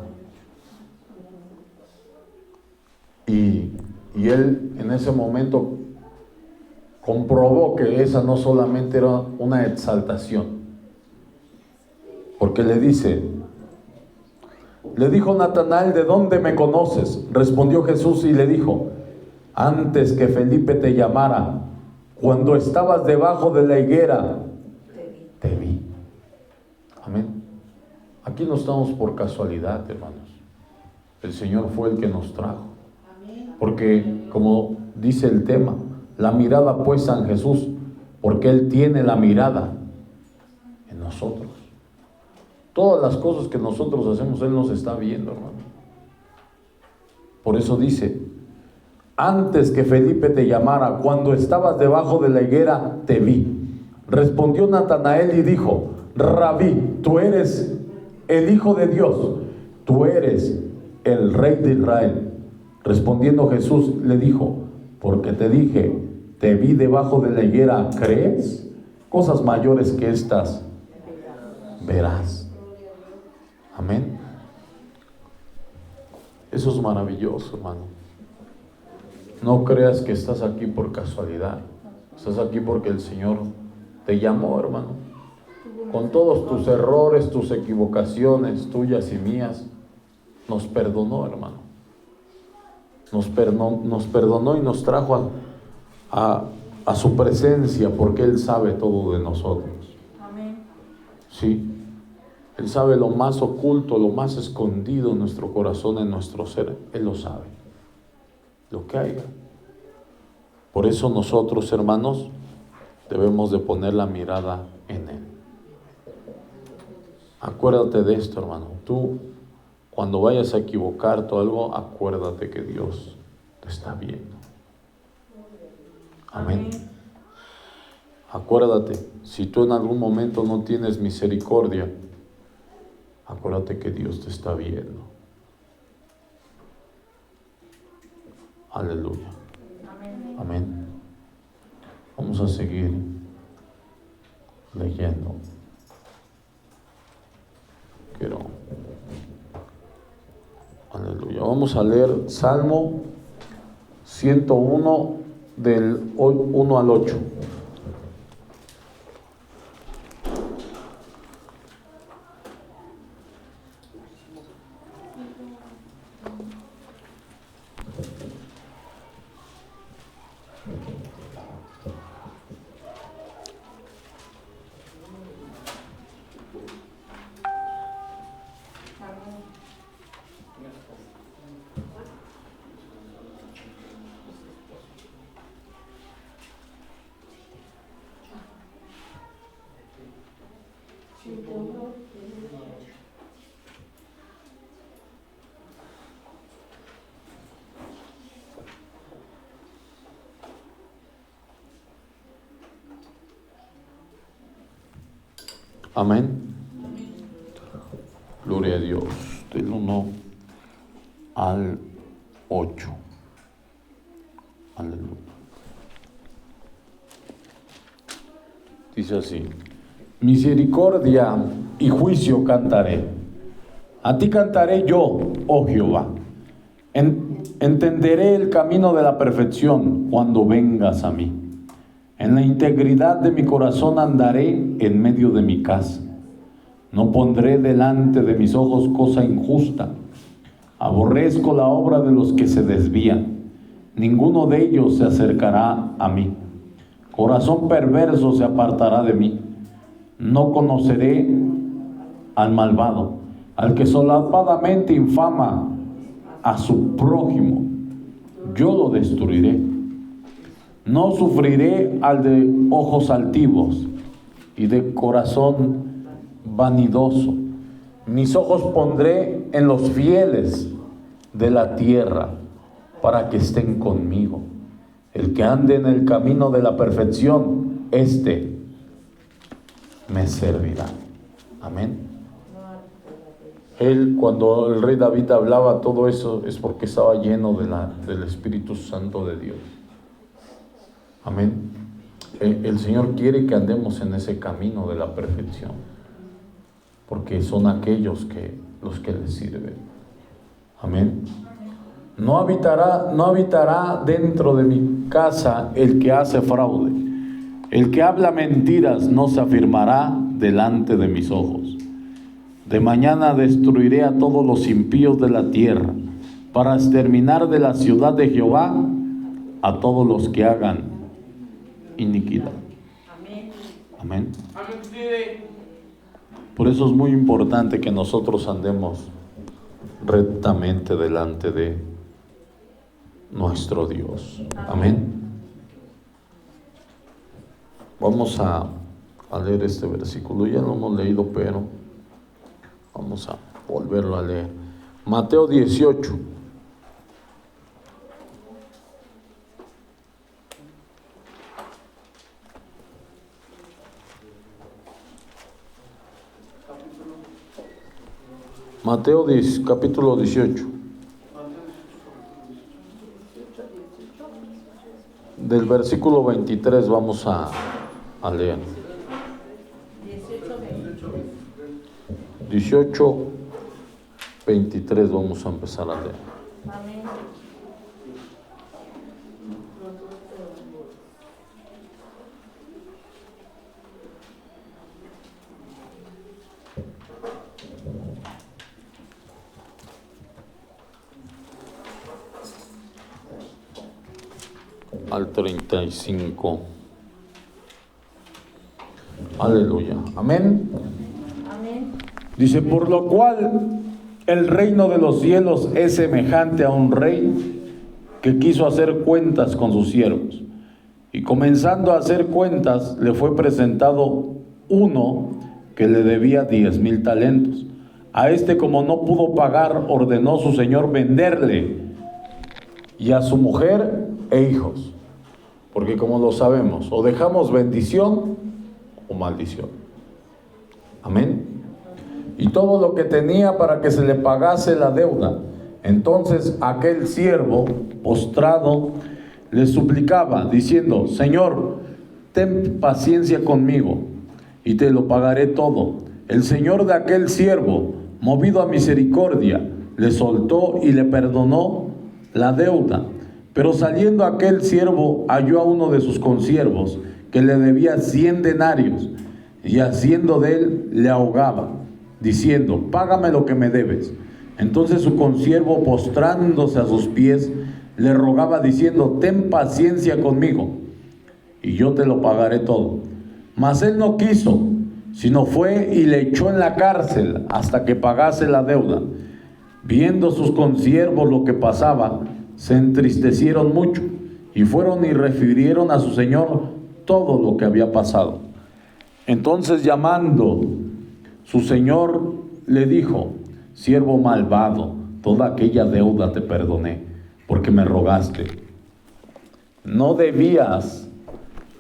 Y él en ese momento comprobó que esa no solamente era una exaltación, porque le dijo Natanael: ¿de dónde me conoces? Respondió Jesús y le dijo: antes que Felipe te llamara, cuando estabas debajo de la higuera, te vi. Amén. Aquí no estamos por casualidad, hermanos. El Señor fue el que nos trajo. Porque, como dice el tema, la mirada puesta en Jesús, porque Él tiene la mirada en nosotros. Todas las cosas que nosotros hacemos, Él nos está viendo, hermano. Por eso dice: antes que Felipe te llamara, cuando estabas debajo de la higuera, te vi. Respondió Natanael y dijo: Rabí, tú eres el Hijo de Dios, tú eres el Rey de Israel. Respondiendo Jesús le dijo: porque te dije, te vi debajo de la higuera, ¿crees? Cosas mayores que estas verás. Amén. Eso es maravilloso, hermano. No creas que estás aquí por casualidad. Estás aquí porque el Señor te llamó, hermano. Con todos tus errores, tus equivocaciones, tuyas y mías, nos perdonó, hermano. Nos perdonó y nos trajo a su presencia, porque Él sabe todo de nosotros. Amén. Sí. Él sabe lo más oculto, lo más escondido en nuestro corazón, en nuestro ser. Él lo sabe. Lo que haya. Por eso nosotros, hermanos, debemos de poner la mirada en Él. Acuérdate de esto, hermano. Tú, cuando vayas a equivocarte o algo, acuérdate que Dios te está viendo. Amén. Acuérdate, si tú en algún momento no tienes misericordia, acuérdate que Dios te está viendo. Aleluya. Amén. Vamos a seguir leyendo. Aleluya. Vamos a leer Salmo 101 del 1 al 8. Amén. Gloria a Dios. Del 1 al 8. Aleluya. Dice así: misericordia y juicio cantaré. A ti cantaré yo, oh Jehová. Entenderé el camino de la perfección cuando vengas a mí. En la integridad de mi corazón andaré en medio de mi casa. No pondré delante de mis ojos cosa injusta. Aborrezco la obra de los que se desvían. Ninguno de ellos se acercará a mí. Corazón perverso se apartará de mí. No conoceré al malvado, al que solapadamente infama a su prójimo. Yo lo destruiré. No sufriré al de ojos altivos y de corazón vanidoso. Mis ojos pondré en los fieles de la tierra para que estén conmigo. El que ande en el camino de la perfección, éste me servirá. Amén. Él, cuando el rey David hablaba todo eso, es porque estaba lleno del Espíritu Santo de Dios. Amén. El Señor quiere que andemos en ese camino de la perfección, porque son aquellos los que le sirven. Amén. No habitará dentro de mi casa el que hace fraude. El que habla mentiras no se afirmará delante de mis ojos. De mañana destruiré a todos los impíos de la tierra, para exterminar de la ciudad de Jehová a todos los que hagan iniquidad. Amén. Amén. Amén. Por eso es muy importante que nosotros andemos rectamente delante de nuestro Dios. Amén. Vamos a leer este versículo. Ya lo hemos leído, pero vamos a volverlo a leer. Mateo 18. Mateo 10, capítulo 18. Del versículo 23 vamos a leer. 18, 23 vamos a empezar a leer. Amén. Al 35. Aleluya. Amén. Amén. Dice: por lo cual el reino de los cielos es semejante a un rey que quiso hacer cuentas con sus siervos. Y comenzando a hacer cuentas, le fue presentado uno que le debía 10,000 talentos. A este, como no pudo pagar, ordenó su señor venderle y a su mujer e hijos. Porque como lo sabemos, o dejamos bendición o maldición. Amén. Y todo lo que tenía para que se le pagase la deuda. Entonces aquel siervo, postrado, le suplicaba, diciendo: Señor, ten paciencia conmigo, y te lo pagaré todo. El señor de aquel siervo, movido a misericordia, le soltó y le perdonó la deuda. Pero saliendo aquel siervo, halló a uno de sus consiervos, que le debía 100 denarios, y haciendo de él, le ahogaba, diciendo: págame lo que me debes. Entonces su consiervo, postrándose a sus pies, le rogaba, diciendo: ten paciencia conmigo, y yo te lo pagaré todo. Mas él no quiso, sino fue y le echó en la cárcel hasta que pagase la deuda. Viendo sus consiervos lo que pasaba, se entristecieron mucho, y fueron y refirieron a su señor todo lo que había pasado. Entonces, llamando Su señor le dijo: siervo malvado, toda aquella deuda te perdoné, porque me rogaste. ¿No debías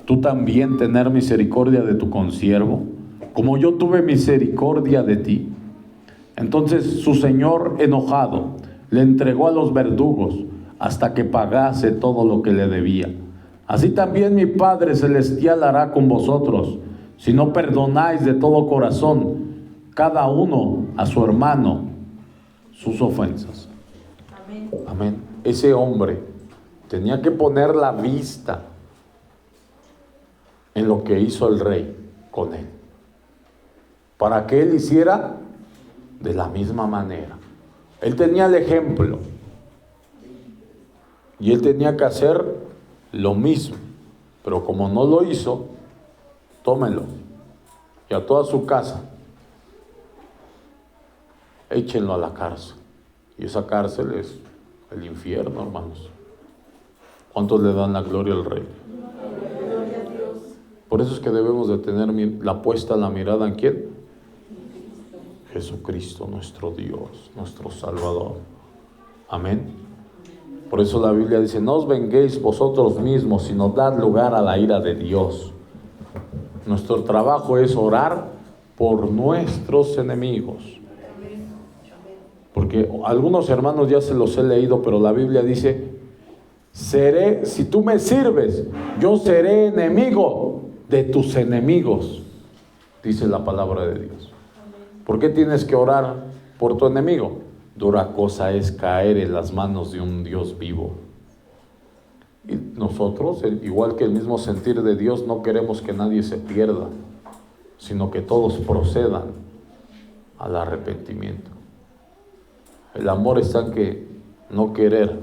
tú también tener misericordia de tu consiervo, como yo tuve misericordia de ti? Entonces su señor, enojado, le entregó a los verdugos hasta que pagase todo lo que le debía. Así también mi Padre Celestial hará con vosotros, si no perdonáis de todo corazón cada uno a su hermano sus ofensas. Amén. Amén. Ese hombre tenía que poner la vista en lo que hizo el rey con él, para que él hiciera de la misma manera. Él tenía el ejemplo y él tenía que hacer lo mismo, pero como no lo hizo, tómenlo y a toda su casa échenlo a la cárcel. Y esa cárcel es el infierno, hermanos. ¿Cuántos le dan la gloria al rey? Por eso es que debemos de tener la puesta la mirada en ¿quién? Jesucristo, nuestro Dios, nuestro Salvador. Amén. Por eso la Biblia dice: no os venguéis vosotros mismos, sino dad lugar a la ira de Dios. Nuestro trabajo es orar por nuestros enemigos. Porque algunos hermanos ya se los he leído, pero la Biblia dice: si tú me sirves, yo seré enemigo de tus enemigos, dice la palabra de Dios. ¿Por qué tienes que orar por tu enemigo? Dura cosa es caer en las manos de un Dios vivo. Y nosotros, igual que el mismo sentir de Dios, no queremos que nadie se pierda, sino que todos procedan al arrepentimiento. El amor está en que no querer.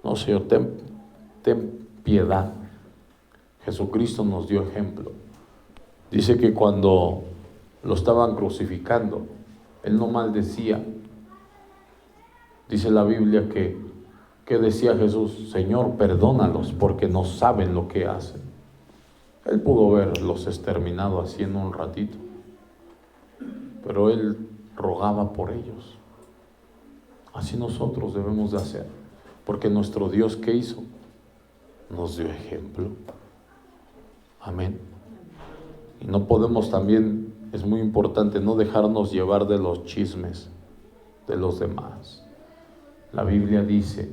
No, Señor, ten piedad. Jesucristo nos dio ejemplo. Dice que cuando lo estaban crucificando, Él no maldecía. Dice la Biblia que decía Jesús: Señor, perdónalos porque no saben lo que hacen. Él pudo verlos exterminado así en un ratito, pero Él rogaba por ellos. Así nosotros debemos de hacer, porque nuestro Dios, ¿qué hizo? Nos dio ejemplo. Amén. Y no podemos también, es muy importante, no dejarnos llevar de los chismes de los demás. La Biblia dice: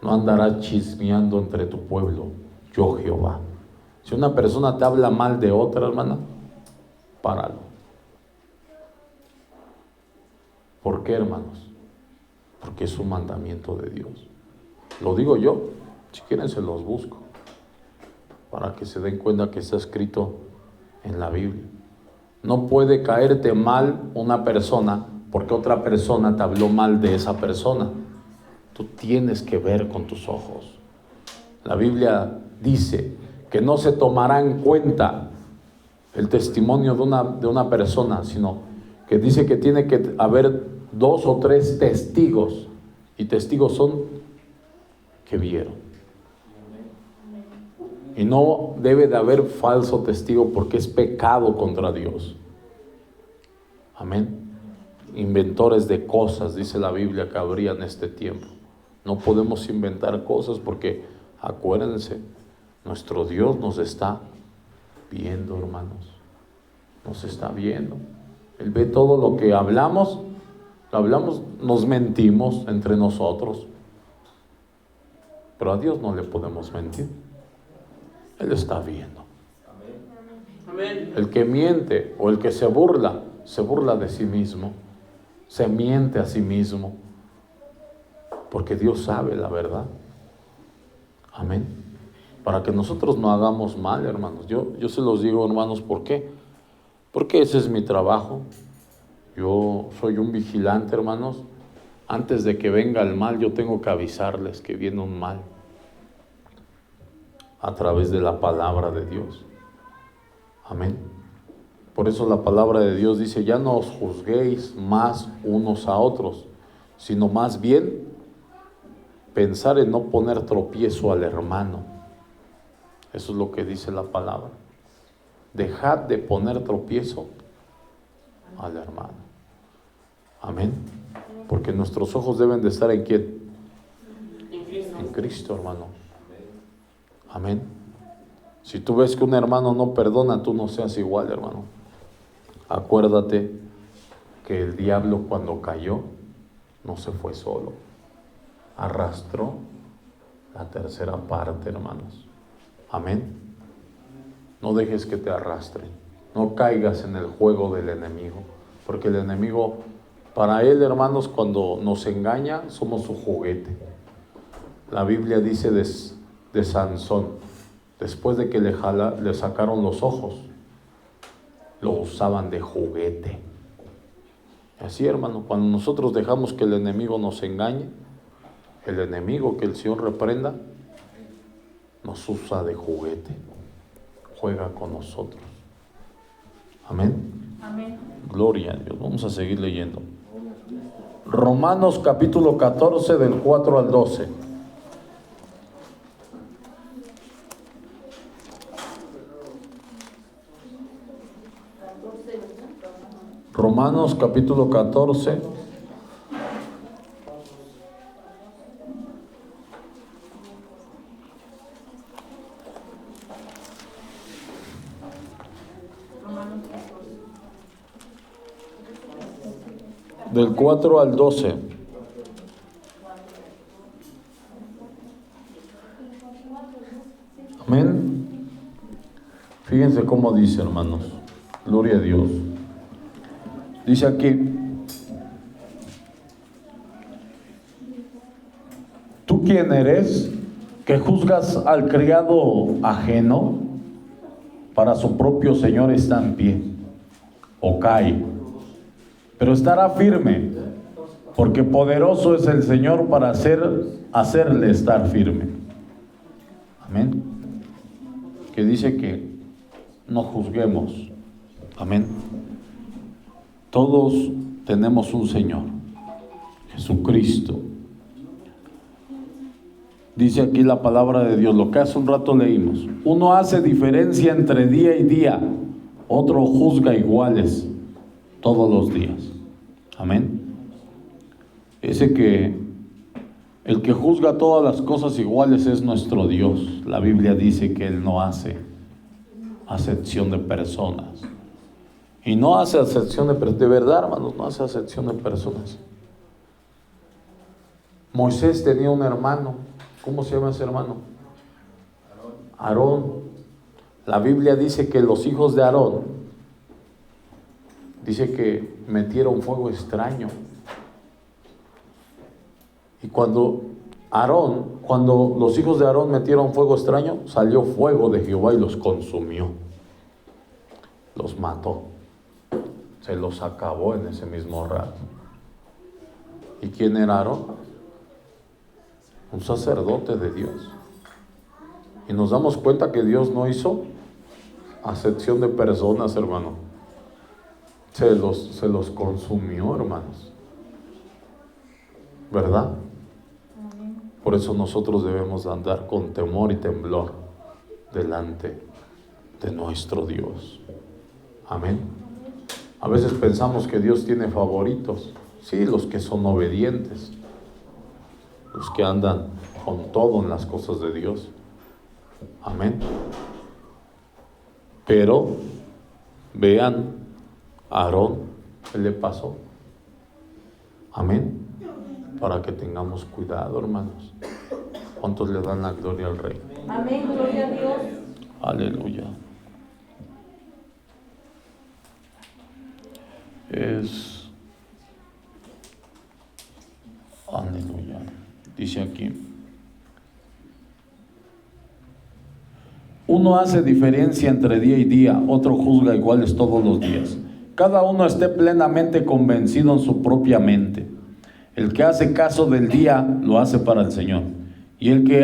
no andarás chismeando entre tu pueblo, yo Jehová. Si una persona te habla mal de otra, hermana, páralo. ¿Por qué, hermanos? Porque es un mandamiento de Dios. Lo digo yo, si quieren se los busco, para que se den cuenta que está escrito en la Biblia. No puede caerte mal una persona porque otra persona te habló mal de esa persona. Tú tienes que ver con tus ojos. La Biblia dice que no se tomará en cuenta el testimonio de una persona, sino que dice que tiene que haber 2 o 3 testigos, y testigos son que vieron. Y no debe de haber falso testigo, porque es pecado contra Dios. Amén. Inventores de cosas, dice la Biblia, que habría en este tiempo. No podemos inventar cosas, porque acuérdense, nuestro Dios nos está viendo, hermanos. Nos está viendo. Él ve todo lo que hablamos, nos mentimos entre nosotros, pero a Dios no le podemos mentir. Él está viendo. Amén. El que miente o el que se burla de sí mismo, se miente a sí mismo, porque Dios sabe la verdad. Amén. Para que nosotros no hagamos mal, hermanos. Yo se los digo, hermanos, ¿por qué? Porque ese es mi trabajo. Yo soy un vigilante, hermanos. Antes de que venga el mal, yo tengo que avisarles que viene un mal a través de la palabra de Dios. Amén. Por eso la palabra de Dios dice: ya no os juzguéis más unos a otros, sino más bien pensar en no poner tropiezo al hermano. Eso es lo que dice la palabra. Dejad de poner tropiezo al hermano. Amén. Porque nuestros ojos deben de estar en quién? En Cristo, hermano. Amén. Si tú ves que un hermano no perdona, tú no seas igual, hermano. Acuérdate que el diablo cuando cayó no se fue solo, arrastró la tercera parte, hermanos. Amén. No dejes que te arrastren, no caigas en el juego del enemigo, porque el enemigo, para él, hermanos, cuando nos engaña, somos su juguete. La Biblia dice de Sansón, después de que le sacaron los ojos, lo usaban de juguete. Así, hermano, cuando nosotros dejamos que el enemigo nos engañe, el enemigo, que el Señor reprenda, nos usa de juguete, juega con nosotros. Amén. Amén. Gloria a Dios. Vamos a seguir leyendo. Romanos capítulo 14 del 4 al 12. Romanos capítulo 14. Del 4 al 12. Amén. Fíjense cómo dice, hermanos. Gloria a Dios. Dice aquí: ¿tú quién eres que juzgas al criado ajeno? Para su propio Señor está en pie o cae, pero estará firme, porque poderoso es el Señor para hacerle estar firme. Amén. Que dice que no juzguemos. Amén. Todos tenemos un Señor, Jesucristo. Dice aquí la palabra de Dios, lo que hace un rato leímos. Uno hace diferencia entre día y día, otro juzga iguales todos los días. Amén. Dice que el que juzga todas las cosas iguales es nuestro Dios. La Biblia dice que Él no hace acepción de personas. Y no hace acepción de verdad, hermanos, no hace acepción de personas. Moisés tenía un hermano. ¿Cómo se llama ese hermano? Aarón. La Biblia dice que los hijos de Aarón, dice que metieron fuego extraño. Y cuando los hijos de Aarón metieron fuego extraño, salió fuego de Jehová y los consumió. Los mató. Se los acabó en ese mismo rato. ¿Y quién era Aarón? Un sacerdote de Dios. Y nos damos cuenta que Dios no hizo acepción de personas, hermano. Se los consumió, hermanos. ¿Verdad? Por eso nosotros debemos andar con temor y temblor delante de nuestro Dios. Amén. A veces pensamos que Dios tiene favoritos. Sí, los que son obedientes, los que andan con todo en las cosas de Dios. Amén. Pero vean a Aarón, ¿qué le pasó? Amén. Para que tengamos cuidado, hermanos. ¿Cuántos le dan la gloria al Rey? Amén, gloria a Dios. Aleluya. Aleluya. Dice aquí: uno hace diferencia entre día y día, otro juzga iguales todos los días. Cada uno esté plenamente convencido en su propia mente. El que hace caso del día lo hace para el Señor, y el que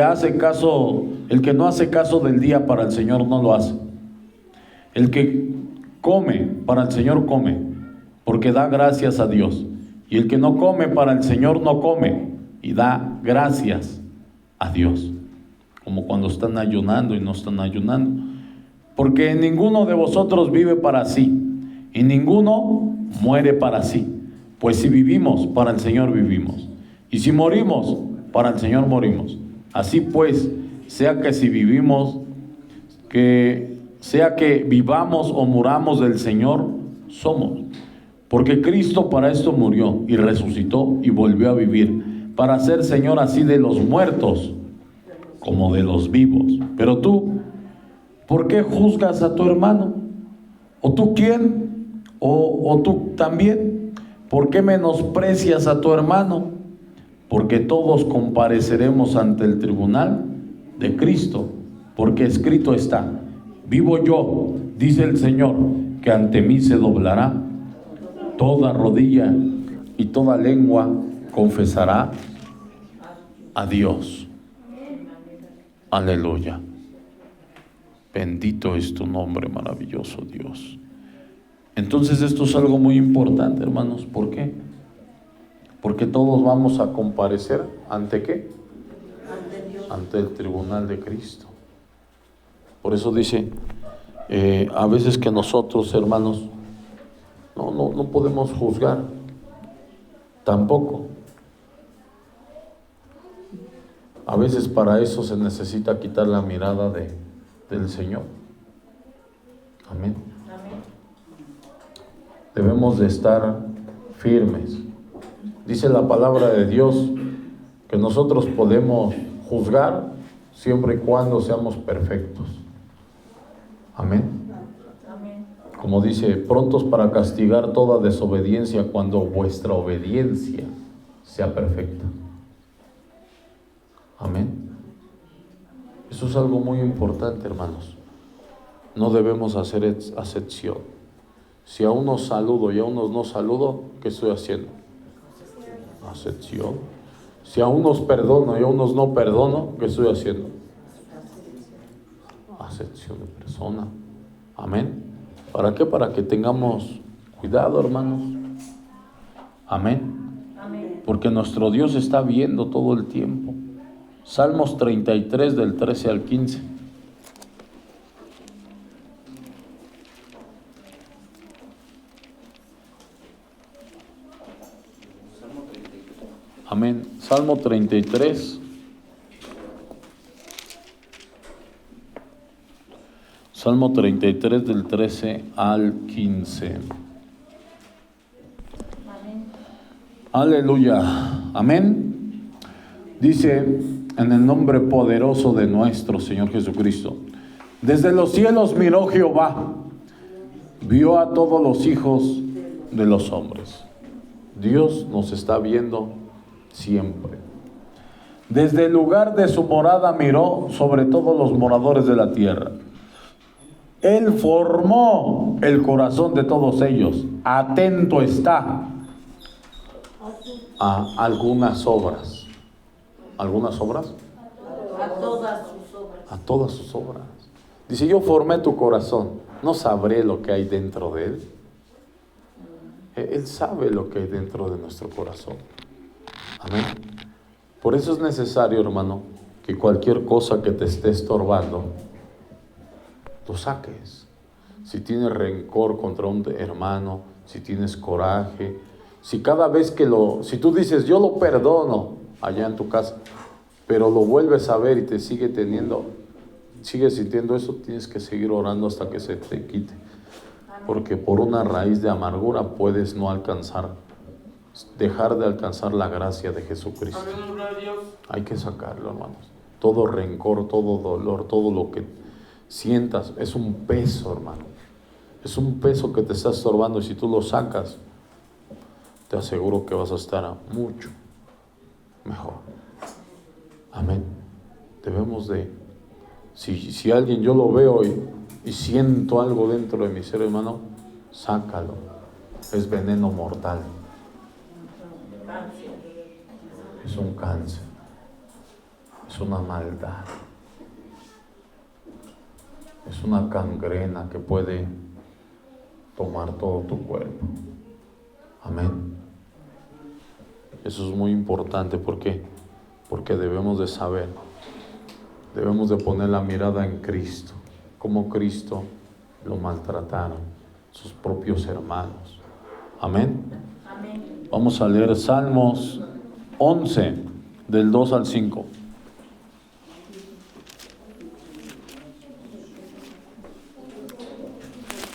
no hace caso del día para el Señor no lo hace. El que come para el Señor come, porque da gracias a Dios, y el que no come para el Señor no come y da gracias a Dios. Como cuando están ayunando y no están ayunando. Porque ninguno de vosotros vive para sí, y ninguno muere para sí. Pues si vivimos, para el Señor vivimos. Y si morimos, para el Señor morimos. Así pues, sea que si vivimos, sea que vivamos o muramos, del Señor somos. Porque Cristo para esto murió y resucitó y volvió a vivir, para ser Señor así de los muertos como de los vivos. Pero tú, ¿por qué juzgas a tu hermano? ¿O tú quién? ¿O tú también? ¿Por qué menosprecias a tu hermano? Porque todos compareceremos ante el tribunal de Cristo, porque escrito está: vivo yo, dice el Señor, que ante mí se doblará toda rodilla y toda lengua confesará a Dios. Aleluya. Bendito es tu nombre, maravilloso Dios. Entonces esto es algo muy importante, hermanos. ¿Por qué? Porque todos vamos a comparecer ¿ante qué? Ante Dios. Ante el tribunal de Cristo. Por eso dice, a veces que nosotros, hermanos, no podemos juzgar, tampoco. A veces para eso se necesita quitar la mirada del Señor. Amén. Amén. Debemos de estar firmes. Dice la palabra de Dios que nosotros podemos juzgar siempre y cuando seamos perfectos. Amén. Amén. Como dice, prontos para castigar toda desobediencia cuando vuestra obediencia sea perfecta. Amén. Eso es algo muy importante, hermanos. No debemos hacer acepción. Si a unos saludo y a unos no saludo, ¿qué estoy haciendo? Acepción. Si a unos perdono y a unos no perdono, ¿qué estoy haciendo? Acepción de persona. Amén. ¿Para qué? Para que tengamos cuidado, hermanos. Amén. Amén. Porque nuestro Dios está viendo todo el tiempo. Salmos 33 del 13 al 15. Amén. Salmo 33. Salmo 33 del 13 al 15. Amén. Aleluya. Amén. Dice, en el nombre poderoso de nuestro Señor Jesucristo: desde los cielos miró Jehová, vio a todos los hijos de los hombres. Dios nos está viendo siempre. Desde el lugar de su morada miró sobre todos los moradores de la tierra. Él formó el corazón de todos ellos. Atento está a algunas obras. ¿Algunas obras? A todas sus obras. A todas sus obras. Dice, yo formé tu corazón. ¿No sabré lo que hay dentro de él? Él sabe lo que hay dentro de nuestro corazón. Amén. Por eso es necesario, hermano, que cualquier cosa que te esté estorbando, lo saques. Si tienes rencor contra un hermano, si tienes coraje, si cada vez que si tú dices, yo lo perdono allá en tu casa, pero lo vuelves a ver y te sigues sintiendo eso, tienes que seguir orando hasta que se te quite. Porque por una raíz de amargura puedes dejar de alcanzar la gracia de Jesucristo. Hay que sacarlo, hermanos. Todo rencor, todo dolor, todo lo que sientas es un peso, hermano. Es un peso que te está estorbando, y si tú lo sacas, te aseguro que vas a estar mucho mejor. Amén. Debemos de, si alguien yo lo veo y siento algo dentro de mi ser, hermano, sácalo. Es veneno mortal. Es un cáncer. Es una maldad. Es una gangrena que puede tomar todo tu cuerpo. Amén. Eso es muy importante. ¿Por qué? Porque debemos de saber, debemos de poner la mirada en Cristo. Como Cristo lo maltrataron sus propios hermanos. Amén. Amén. Vamos a leer Salmos 11, del 2 al 5.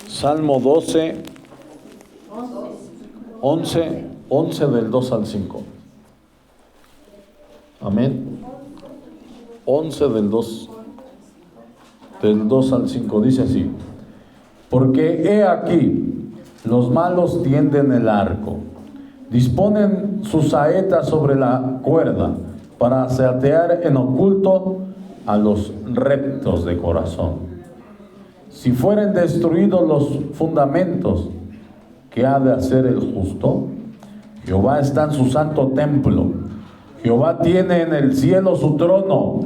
Salmo 12, 11 del 2 al 5. Amén. 11 del 2 al 5 dice así: porque he aquí, los malos tienden el arco, disponen sus saetas sobre la cuerda para saetear en oculto a los rectos de corazón. Si fueren destruidos los fundamentos, ¿qué ha de hacer el justo? Jehová está en su santo templo. Jehová tiene en el cielo su trono.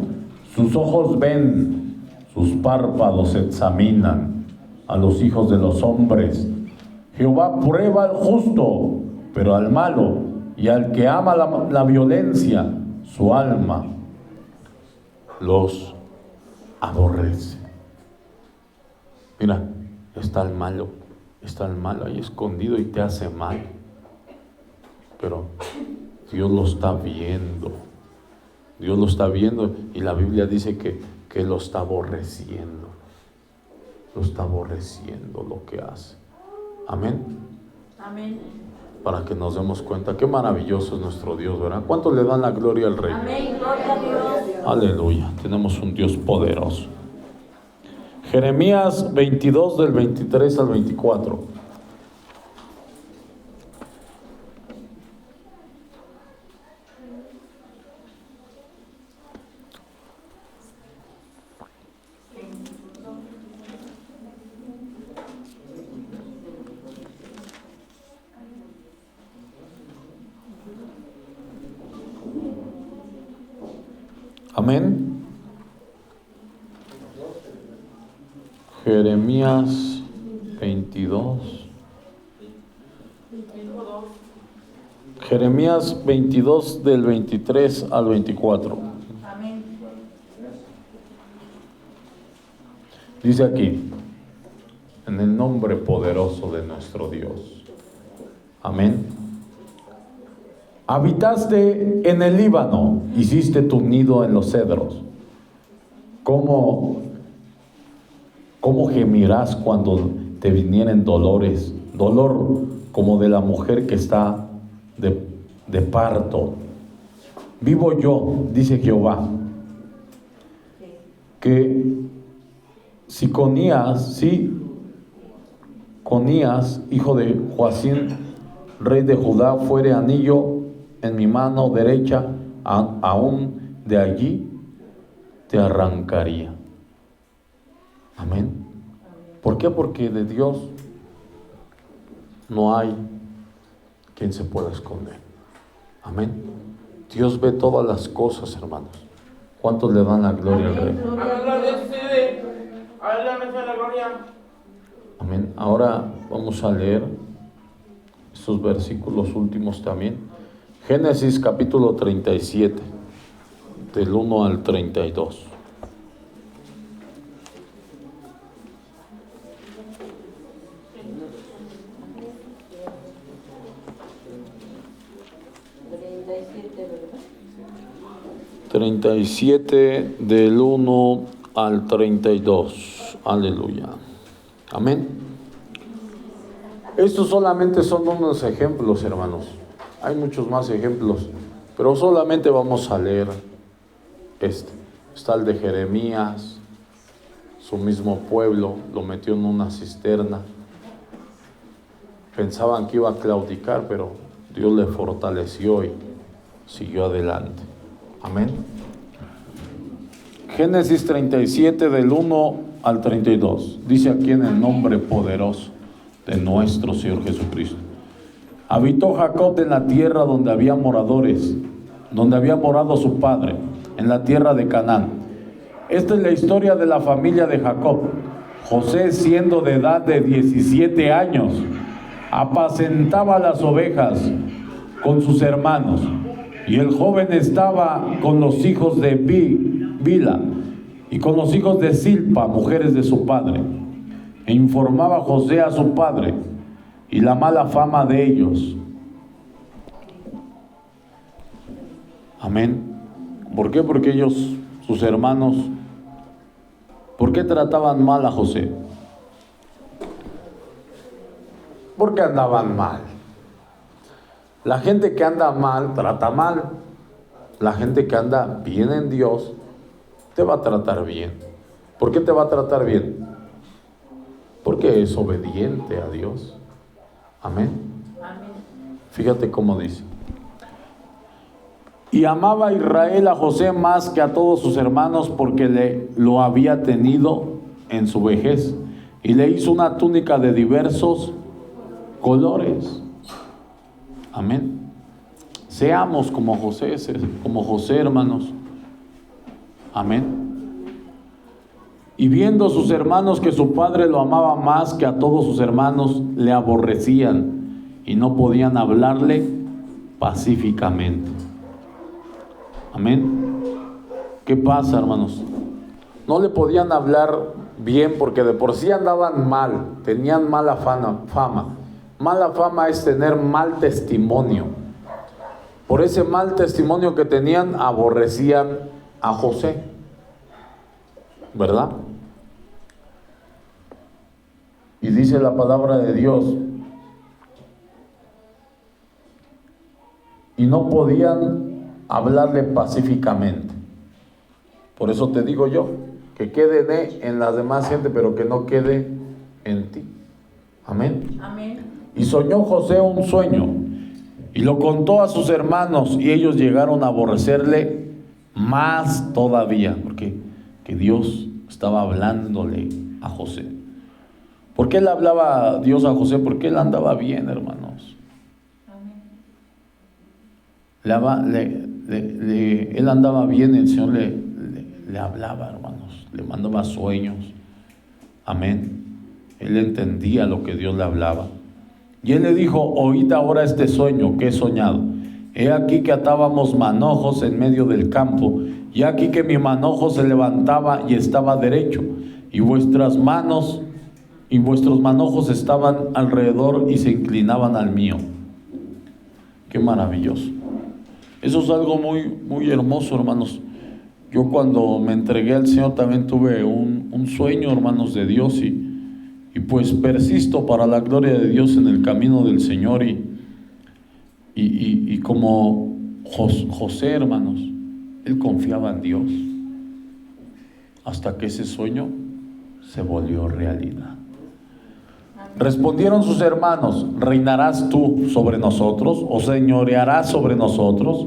Sus ojos ven, sus párpados examinan a los hijos de los hombres. Jehová prueba al justo, pero al malo y al que ama la violencia, su alma los aborrece. Mira, está el malo ahí escondido y te hace mal, pero Dios lo está viendo. Dios lo está viendo y la Biblia dice que lo está aborreciendo. Lo está aborreciendo lo que hace. Amén. Amén. Para que nos demos cuenta qué maravilloso es nuestro Dios, ¿verdad? ¿Cuántos le dan la gloria al Rey? Amén. Gloria a Dios. Aleluya. Tenemos un Dios poderoso. Jeremías 22 del 23 al 24. Amén. Jeremías 22. Jeremías 22 del 23 al 24. Amén. Dice aquí, en el nombre poderoso de nuestro Dios. Amén. Habitaste en el Líbano, hiciste tu nido en los cedros. ¿Cómo gemirás cuando te vinieren dolores? Dolor como de la mujer que está de parto. Vivo yo, dice Jehová, que si Conías, hijo de Joacim, rey de Judá, fuere anillo en mi mano derecha, aún de allí te arrancaría. Amén. ¿Por qué? Porque de Dios no hay quien se pueda esconder. Amén. Dios ve todas las cosas, hermanos. ¿Cuántos le dan la gloria al Rey? Amén. Ahora vamos a leer estos versículos últimos también. Génesis capítulo 37, del 1 al 32. ¿verdad? 37 del 1 al 32. Aleluya. Amén. Estos solamente son unos ejemplos, hermanos. Hay muchos más ejemplos, pero solamente vamos a leer este. Está el de Jeremías, su mismo pueblo lo metió en una cisterna. Pensaban que iba a claudicar, pero Dios le fortaleció y siguió adelante. Amén. Génesis 37 del 1 al 32. Dice aquí en el nombre poderoso de nuestro Señor Jesucristo. Habitó Jacob en la tierra donde había moradores, donde había morado su padre, en la tierra de Canaán. Esta es la historia de la familia de Jacob. José, siendo de edad de 17 años, apacentaba las ovejas con sus hermanos, y el joven estaba con los hijos de Bila y con los hijos de Silpa, mujeres de su padre. E informaba José a su padre: y la mala fama de ellos. Amén. ¿Por qué? Porque ellos, sus hermanos, ¿por qué trataban mal a José? Porque andaban mal. La gente que anda mal, trata mal. La gente que anda bien en Dios, te va a tratar bien. ¿Por qué te va a tratar bien? Porque es obediente a Dios. Amén. Amén. Fíjate cómo dice. Y amaba Israel a José más que a todos sus hermanos, porque lo había tenido en su vejez, y le hizo una túnica de diversos colores. Amén. Seamos como José, hermanos. Amén. Y viendo sus hermanos que su padre lo amaba más que a todos sus hermanos, le aborrecían y no podían hablarle pacíficamente. Amén. ¿Qué pasa, hermanos? No le podían hablar bien porque de por sí andaban mal, tenían mala fama. Mala fama es tener mal testimonio. Por ese mal testimonio que tenían, aborrecían a José, ¿verdad? Y dice la palabra de Dios, y no podían hablarle pacíficamente. Por eso te digo yo, que quede en las demás gente, pero que no quede en ti. Amén. Amén. Y soñó José un sueño, y lo contó a sus hermanos, y ellos llegaron a aborrecerle más todavía, porque que Dios estaba hablándole a José. ¿Por qué le hablaba Dios a José? Porque él andaba bien, hermanos. Él andaba bien, el Señor le hablaba, hermanos, le mandaba sueños. Amén. Él entendía lo que Dios le hablaba. Y él le dijo: oíd ahora este sueño que he soñado. He aquí que atábamos manojos en medio del campo, y aquí que mi manojo se levantaba y estaba derecho, y vuestros manojos estaban alrededor y se inclinaban al mío. Qué maravilloso. Eso es algo muy, muy hermoso, hermanos. Yo cuando me entregué al Señor también tuve un sueño, hermanos, de Dios, y pues persisto para la gloria de Dios en el camino del Señor, y como José, hermanos, él confiaba en Dios hasta que ese sueño se volvió realidad. Respondieron sus hermanos: ¿reinarás tú sobre nosotros o señorearás sobre nosotros?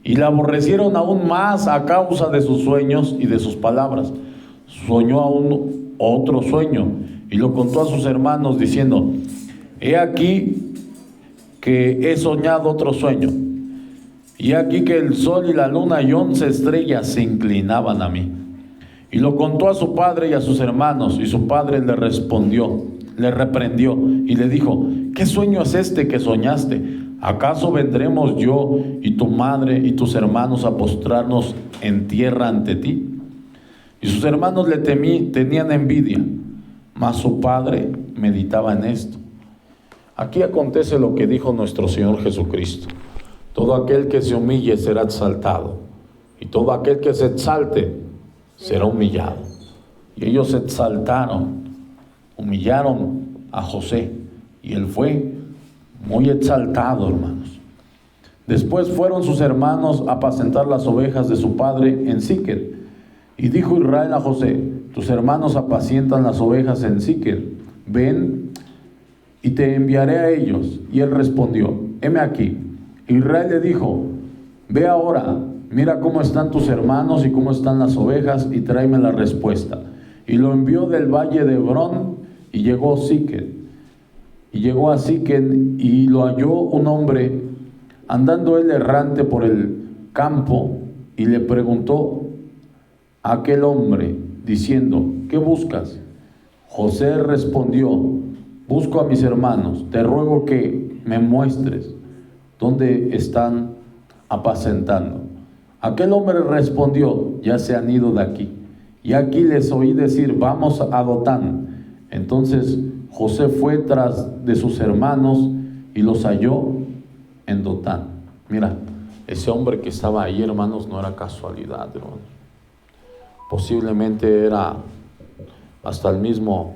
Y le aborrecieron aún más a causa de sus sueños y de sus palabras. Soñó aún otro sueño y lo contó a sus hermanos diciendo: he aquí que he soñado otro sueño, y aquí que el sol y la luna y 11 estrellas se inclinaban a mí. Y lo contó a su padre y a sus hermanos, y su padre le reprendió y le dijo: ¿qué sueño es este que soñaste? ¿Acaso vendremos yo y tu madre y tus hermanos a postrarnos en tierra ante ti? Y sus hermanos le tenían envidia, mas su padre meditaba en esto. Aquí acontece lo que dijo nuestro Señor Jesucristo: todo aquel que se humille será exaltado, y todo aquel que se exalte será humillado. Y ellos se exaltaron, humillaron a José, y él fue muy exaltado, hermanos. Después fueron sus hermanos a apacentar las ovejas de su padre en Siquem. Y dijo Israel a José: tus hermanos apacientan las ovejas en Siquem, ven y te enviaré a ellos. Y él respondió: heme aquí. Israel le dijo: ve ahora, mira cómo están tus hermanos y cómo están las ovejas, y tráeme la respuesta. Y lo envió del valle de Hebrón, y llegó a Siquem. Y llegó a Siquem, y lo halló un hombre andando él errante por el campo, y le preguntó a aquel hombre diciendo: ¿qué buscas? José respondió: busco a mis hermanos, te ruego que me muestres dónde están apacentando. Aquel hombre respondió: ya se han ido de aquí, y aquí les oí decir: vamos a Dotán. Entonces José fue tras de sus hermanos y los halló en Dotán. Mira, ese hombre que estaba ahí, hermanos, no era casualidad, hermanos. Posiblemente era hasta el mismo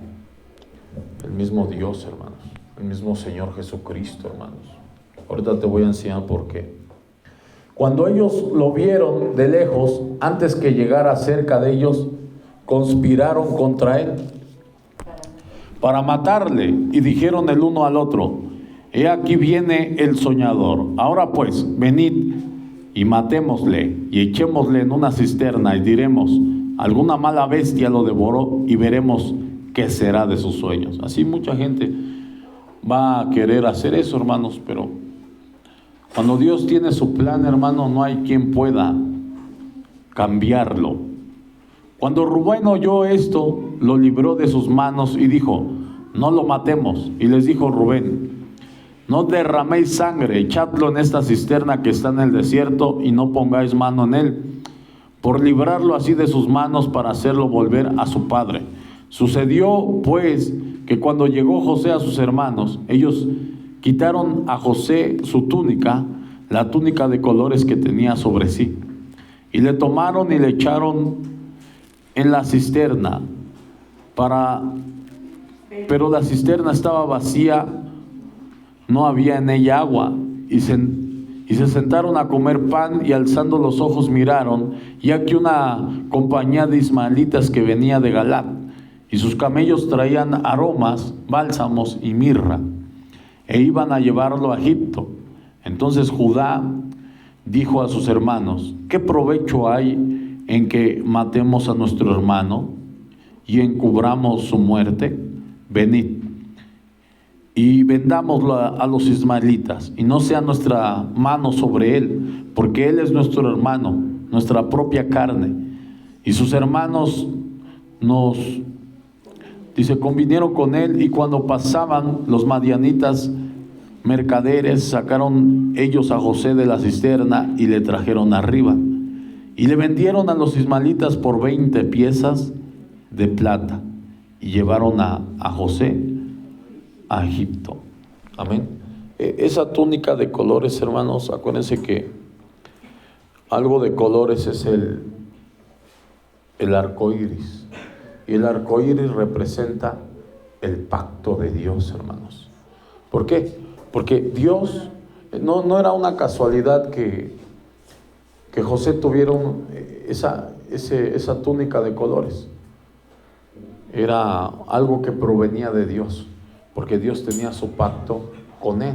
Dios, hermanos, el mismo Señor Jesucristo, hermanos. Ahorita te voy a enseñar por qué. Cuando ellos lo vieron de lejos, antes que llegara cerca de ellos, conspiraron contra él para matarle, y dijeron el uno al otro: he aquí viene el soñador. Ahora pues, venid y matémosle y echémosle en una cisterna, y diremos: alguna mala bestia lo devoró, y veremos qué será de sus sueños. Así mucha gente va a querer hacer eso, hermanos, pero cuando Dios tiene su plan, hermano, no hay quien pueda cambiarlo. Cuando Rubén oyó esto, lo libró de sus manos y dijo: no lo matemos. Y les dijo Rubén: no derraméis sangre, echadlo en esta cisterna que está en el desierto, y no pongáis mano en él, por librarlo así de sus manos, para hacerlo volver a su padre. Sucedió pues que cuando llegó José a sus hermanos, ellos quitaron a José su túnica, la túnica de colores que tenía sobre sí, y le tomaron y le echaron en la cisterna, pero la cisterna estaba vacía, no había en ella agua, y se sentaron a comer pan, y alzando los ojos miraron, y aquí una compañía de ismaelitas que venía de Galaad, y sus camellos traían aromas, bálsamos y mirra, e iban a llevarlo a Egipto. Entonces Judá dijo a sus hermanos: ¿qué provecho hay en que matemos a nuestro hermano y encubramos su muerte? Venid y vendámoslo a los ismaelitas, y no sea nuestra mano sobre él, porque él es nuestro hermano, nuestra propia carne. Y sus hermanos convinieron con él, y cuando pasaban los madianitas mercaderes, sacaron ellos a José de la cisterna y le trajeron arriba, y le vendieron a los ismaelitas por 20 piezas de plata, y llevaron a José a Egipto. Amén. Esa túnica de colores, hermanos, acuérdense que algo de colores es el arco iris, y el arco iris representa el pacto de Dios, hermanos. ¿Por qué? Porque Dios, no era una casualidad que José tuviera esa túnica de colores. Era algo que provenía de Dios, porque Dios tenía su pacto con él.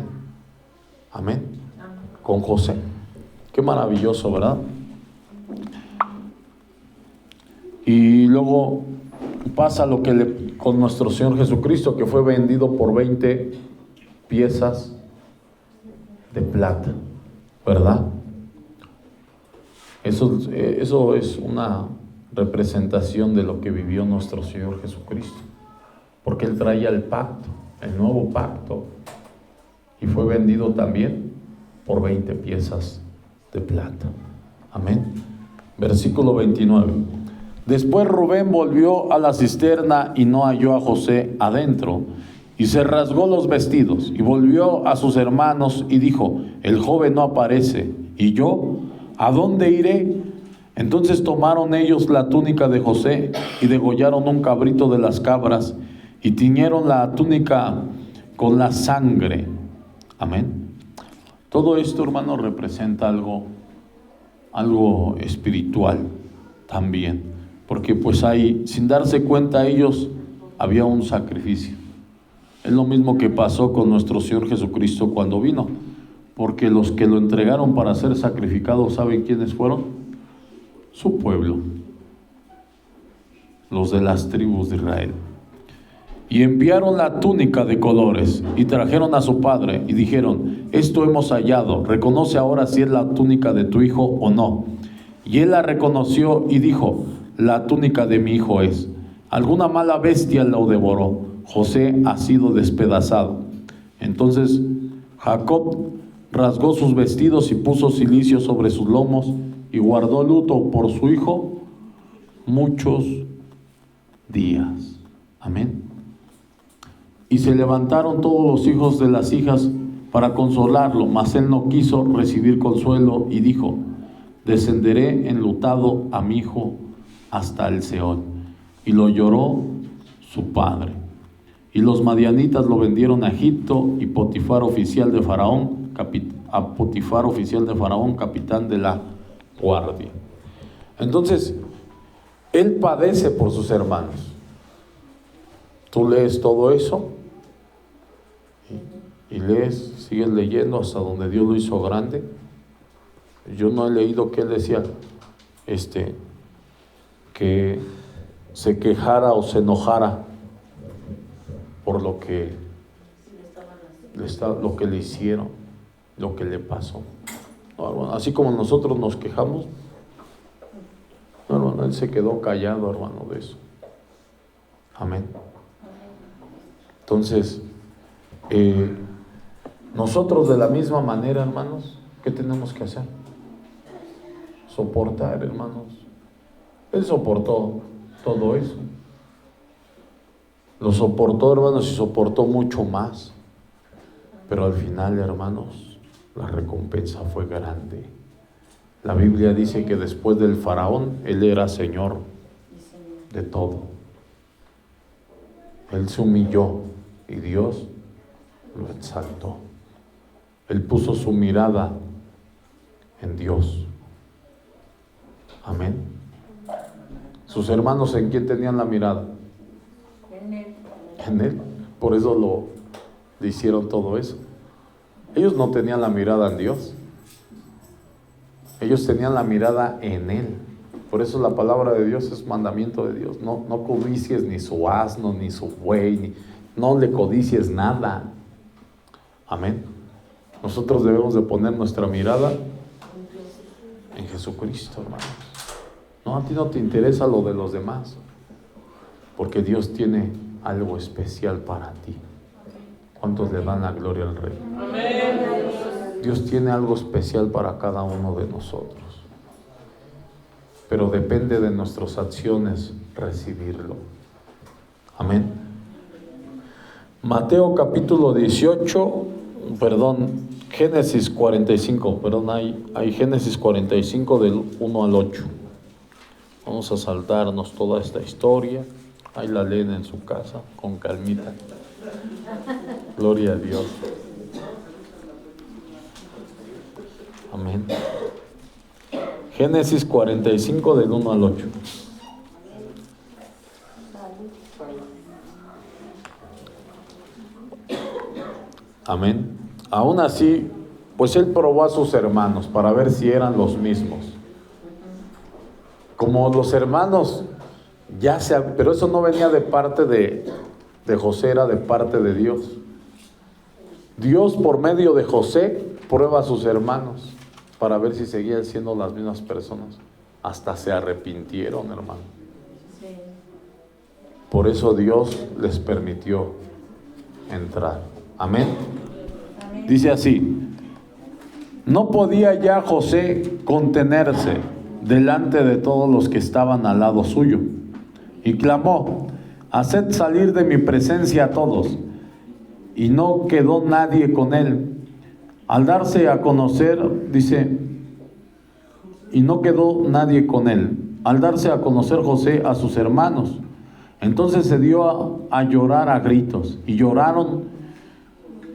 Amén. Con José. Qué maravilloso, ¿verdad? Y luego pasa lo que con nuestro Señor Jesucristo, que fue vendido por 20 piezas de plata, ¿verdad? Eso es una representación de lo que vivió nuestro Señor Jesucristo, porque Él traía el pacto, el nuevo pacto, y fue vendido también por 20 piezas de plata. Amén. Versículo 29. Después Rubén volvió a la cisterna y no halló a José adentro, y se rasgó los vestidos, y volvió a sus hermanos y dijo: el joven no aparece, ¿y yo a dónde iré? Entonces tomaron ellos la túnica de José y degollaron un cabrito de las cabras, y tiñeron la túnica con la sangre. Amén. Todo esto, hermano, representa algo espiritual también, porque pues sin darse cuenta ellos, había un sacrificio. Es lo mismo que pasó con nuestro Señor Jesucristo cuando vino, porque los que lo entregaron para ser sacrificados, ¿saben quiénes fueron? Su pueblo, los de las tribus de Israel. Y enviaron la túnica de colores y trajeron a su padre y dijeron: esto hemos hallado, reconoce ahora si es la túnica de tu hijo o no. Y él la reconoció y dijo: la túnica de mi hijo es. Alguna mala bestia lo devoró, José ha sido despedazado. Entonces Jacob rasgó sus vestidos y puso cilicio sobre sus lomos, y guardó luto por su hijo muchos días. Amén. Y se levantaron todos los hijos de las hijas para consolarlo, mas él no quiso recibir consuelo y dijo: descenderé enlutado a mi hijo hasta el Seol. Y lo lloró su padre. Y los madianitas lo vendieron a Egipto, y Potifar, oficial de Faraón, capitán de la guardia. Entonces, él padece por sus hermanos. Tú lees todo eso y lees, sigues leyendo hasta donde Dios lo hizo grande. Yo no he leído que él decía que se quejara o se enojara por lo que le hicieron, lo que le pasó. No, hermano, así como nosotros nos quejamos, no, hermano, él se quedó callado, hermano, de eso. Amén. Entonces, nosotros de la misma manera, hermanos, ¿qué tenemos que hacer? Soportar, hermanos. Él soportó todo eso. Lo soportó, hermanos, y soportó mucho más. Pero al final, hermanos, la recompensa fue grande. La Biblia dice que después del faraón, él era señor de todo. Él se humilló y Dios lo exaltó. Él puso su mirada en Dios. Amén. Sus hermanos, ¿en quién tenían la mirada? En él. Por eso le hicieron todo eso. Ellos no tenían la mirada en Dios. Ellos tenían la mirada en él. Por eso la palabra de Dios es mandamiento de Dios. No codicies ni su asno, ni su buey, no le codicies nada. Amén. Nosotros debemos de poner nuestra mirada en Jesucristo, hermanos. No, a ti no te interesa lo de los demás, porque Dios tiene algo especial para ti. ¿Cuántos le dan la gloria al Rey? Amén. Dios tiene algo especial para cada uno de nosotros, pero depende de nuestras acciones recibirlo. Amén. Mateo capítulo 18, Génesis 45, hay Génesis 45 del 1 al 8. Vamos a saltarnos toda esta historia. Ahí la leen en su casa, con calmita. Gloria a Dios. Amén. Génesis 45 del 1 al 8. Amén. Aún así, pues él probó a sus hermanos para ver si eran los mismos. Como los hermanos pero eso no venía de parte de José, era de parte de Dios. Dios, por medio de José, prueba a sus hermanos para ver si seguían siendo las mismas personas. Hasta se arrepintieron, hermano. Por eso Dios les permitió entrar. Amén. Dice así: no podía ya José contenerse delante de todos los que estaban al lado suyo, y clamó: haced salir de mi presencia a todos. Y no quedó nadie con él. Al darse a conocer, dice, y no quedó nadie con él. Al darse a conocer José a sus hermanos, entonces se dio a llorar a gritos, y lloraron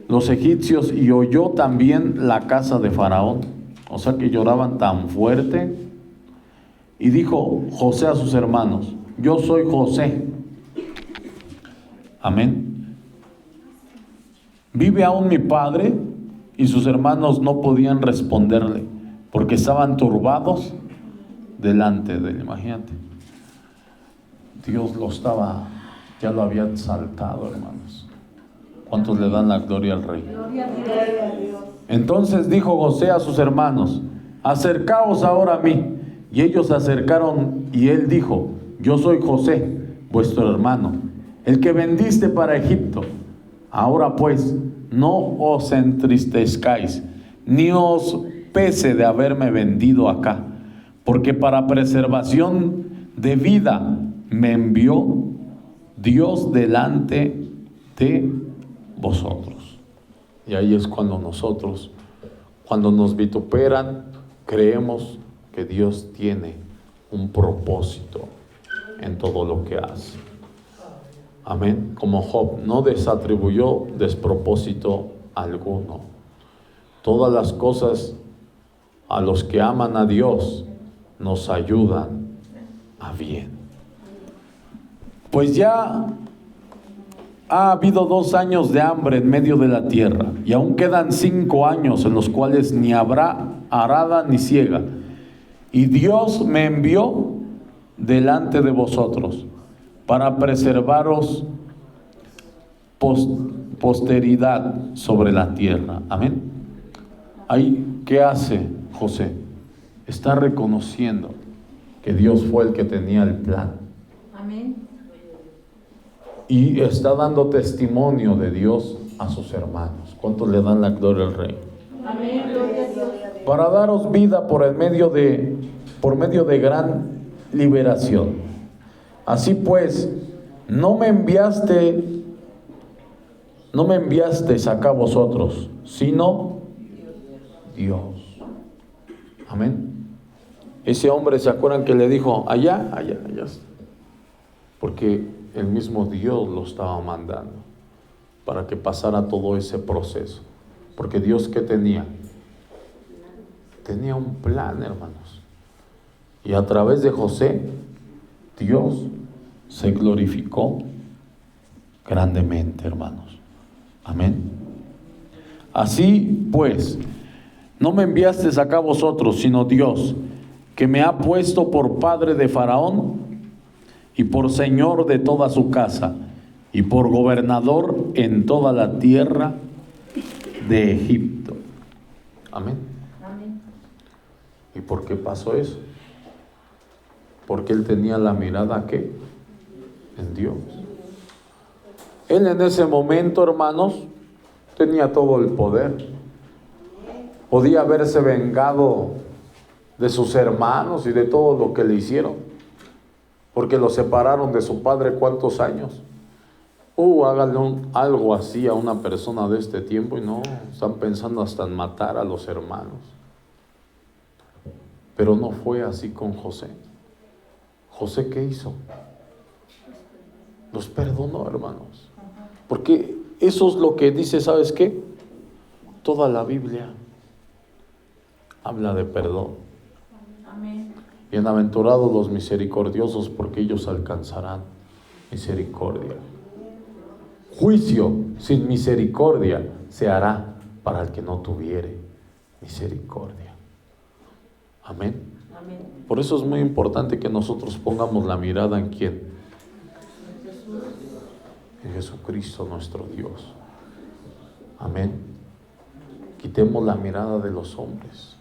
los egipcios, y oyó también la casa de Faraón. O sea que lloraban tan fuerte. Y dijo José a sus hermanos: yo soy José. Amén. ¿Vive aún mi padre? Y sus hermanos no podían responderle, porque estaban turbados delante de él. Imagínate. Dios ya lo había exaltado, hermanos. ¿Cuántos le dan la gloria al Rey? Entonces dijo José a sus hermanos: acercaos ahora a mí. Y ellos se acercaron, y él dijo: yo soy José, vuestro hermano, el que vendiste para Egipto. Ahora pues, no os entristezcáis, ni os pese de haberme vendido acá, porque para preservación de vida me envió Dios delante de vosotros. Y ahí es cuando nosotros, cuando nos vituperan, creemos que Dios tiene un propósito en todo lo que hace. Amén. Como Job no desatribuyó despropósito alguno. Todas las cosas a los que aman a Dios nos ayudan a bien. Pues ya ha habido 2 años de hambre en medio de la tierra, y aún quedan 5 años en los cuales ni habrá arada ni siega. Y Dios me envió delante de vosotros para preservaros posteridad sobre la tierra. Amén. Ahí, ¿qué hace José? Está reconociendo que Dios fue el que tenía el plan. Amén. Y está dando testimonio de Dios a sus hermanos. ¿Cuántos le dan la gloria al Rey? Amén. Gloria a Dios. Para daros vida por medio de gran liberación. Así pues, no me enviasteis acá vosotros, sino Dios. Amén. Ese hombre, ¿se acuerdan que le dijo allá está? Porque el mismo Dios lo estaba mandando para que pasara todo ese proceso. Porque Dios, ¿qué tenía? Tenía un plan, hermanos. Y a través de José, Dios se glorificó grandemente, hermanos. Amén. Así pues, no me enviasteis acá vosotros, sino Dios, que me ha puesto por padre de Faraón y por señor de toda su casa y por gobernador en toda la tierra de Egipto. Amén. Amén. ¿Y por qué pasó eso? Porque él tenía la mirada, ¿qué? En Dios. Él en ese momento, hermanos, tenía todo el poder. Podía haberse vengado de sus hermanos y de todo lo que le hicieron, porque lo separaron de su padre ¿cuántos años? Háganle algo así a una persona de este tiempo y no, están pensando hasta en matar a los hermanos. Pero no fue así con José. ¿José qué hizo? Los perdonó, hermanos. Porque eso es lo que dice, ¿sabes qué? Toda la Biblia habla de perdón. Amén. Bienaventurados los misericordiosos, porque ellos alcanzarán misericordia. Juicio sin misericordia se hará para el que no tuviere misericordia. Amén. Amén. Por eso es muy importante que nosotros pongamos la mirada en ¿quién? En Jesucristo nuestro Dios. Amén. Quitemos la mirada de los hombres.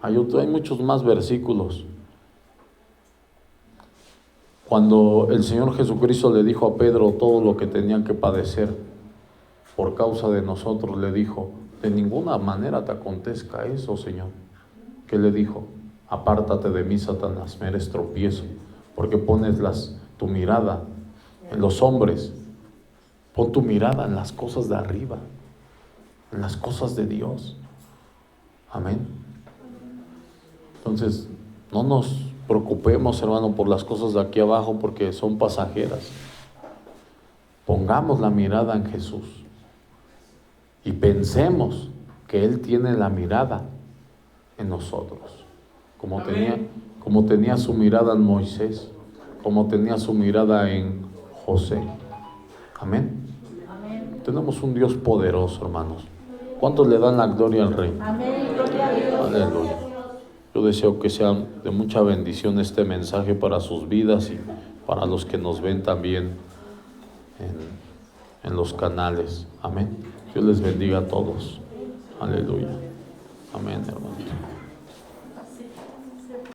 Hay muchos más versículos. Cuando el Señor Jesucristo le dijo a Pedro todo lo que tenían que padecer por causa de nosotros, le dijo: de ninguna manera te acontezca eso, Señor. ¿Qué le dijo? Apártate de mí, Satanás, me eres tropiezo, porque pones tu mirada en los hombres. Pon tu mirada en las cosas de arriba, en las cosas de Dios. Amén. Entonces, no nos preocupemos, hermano, por las cosas de aquí abajo, porque son pasajeras. Pongamos la mirada en Jesús y pensemos que Él tiene la mirada en nosotros, como tenía su mirada en Moisés, como tenía su mirada en José. Amén. Amén. Tenemos un Dios poderoso, hermanos. ¿Cuántos le dan la gloria al Rey? Amén. Gloria a Dios. Aleluya. Yo deseo que sea de mucha bendición este mensaje para sus vidas y para los que nos ven también en los canales. Amén. Dios les bendiga a todos. Aleluya. Amén, hermanos.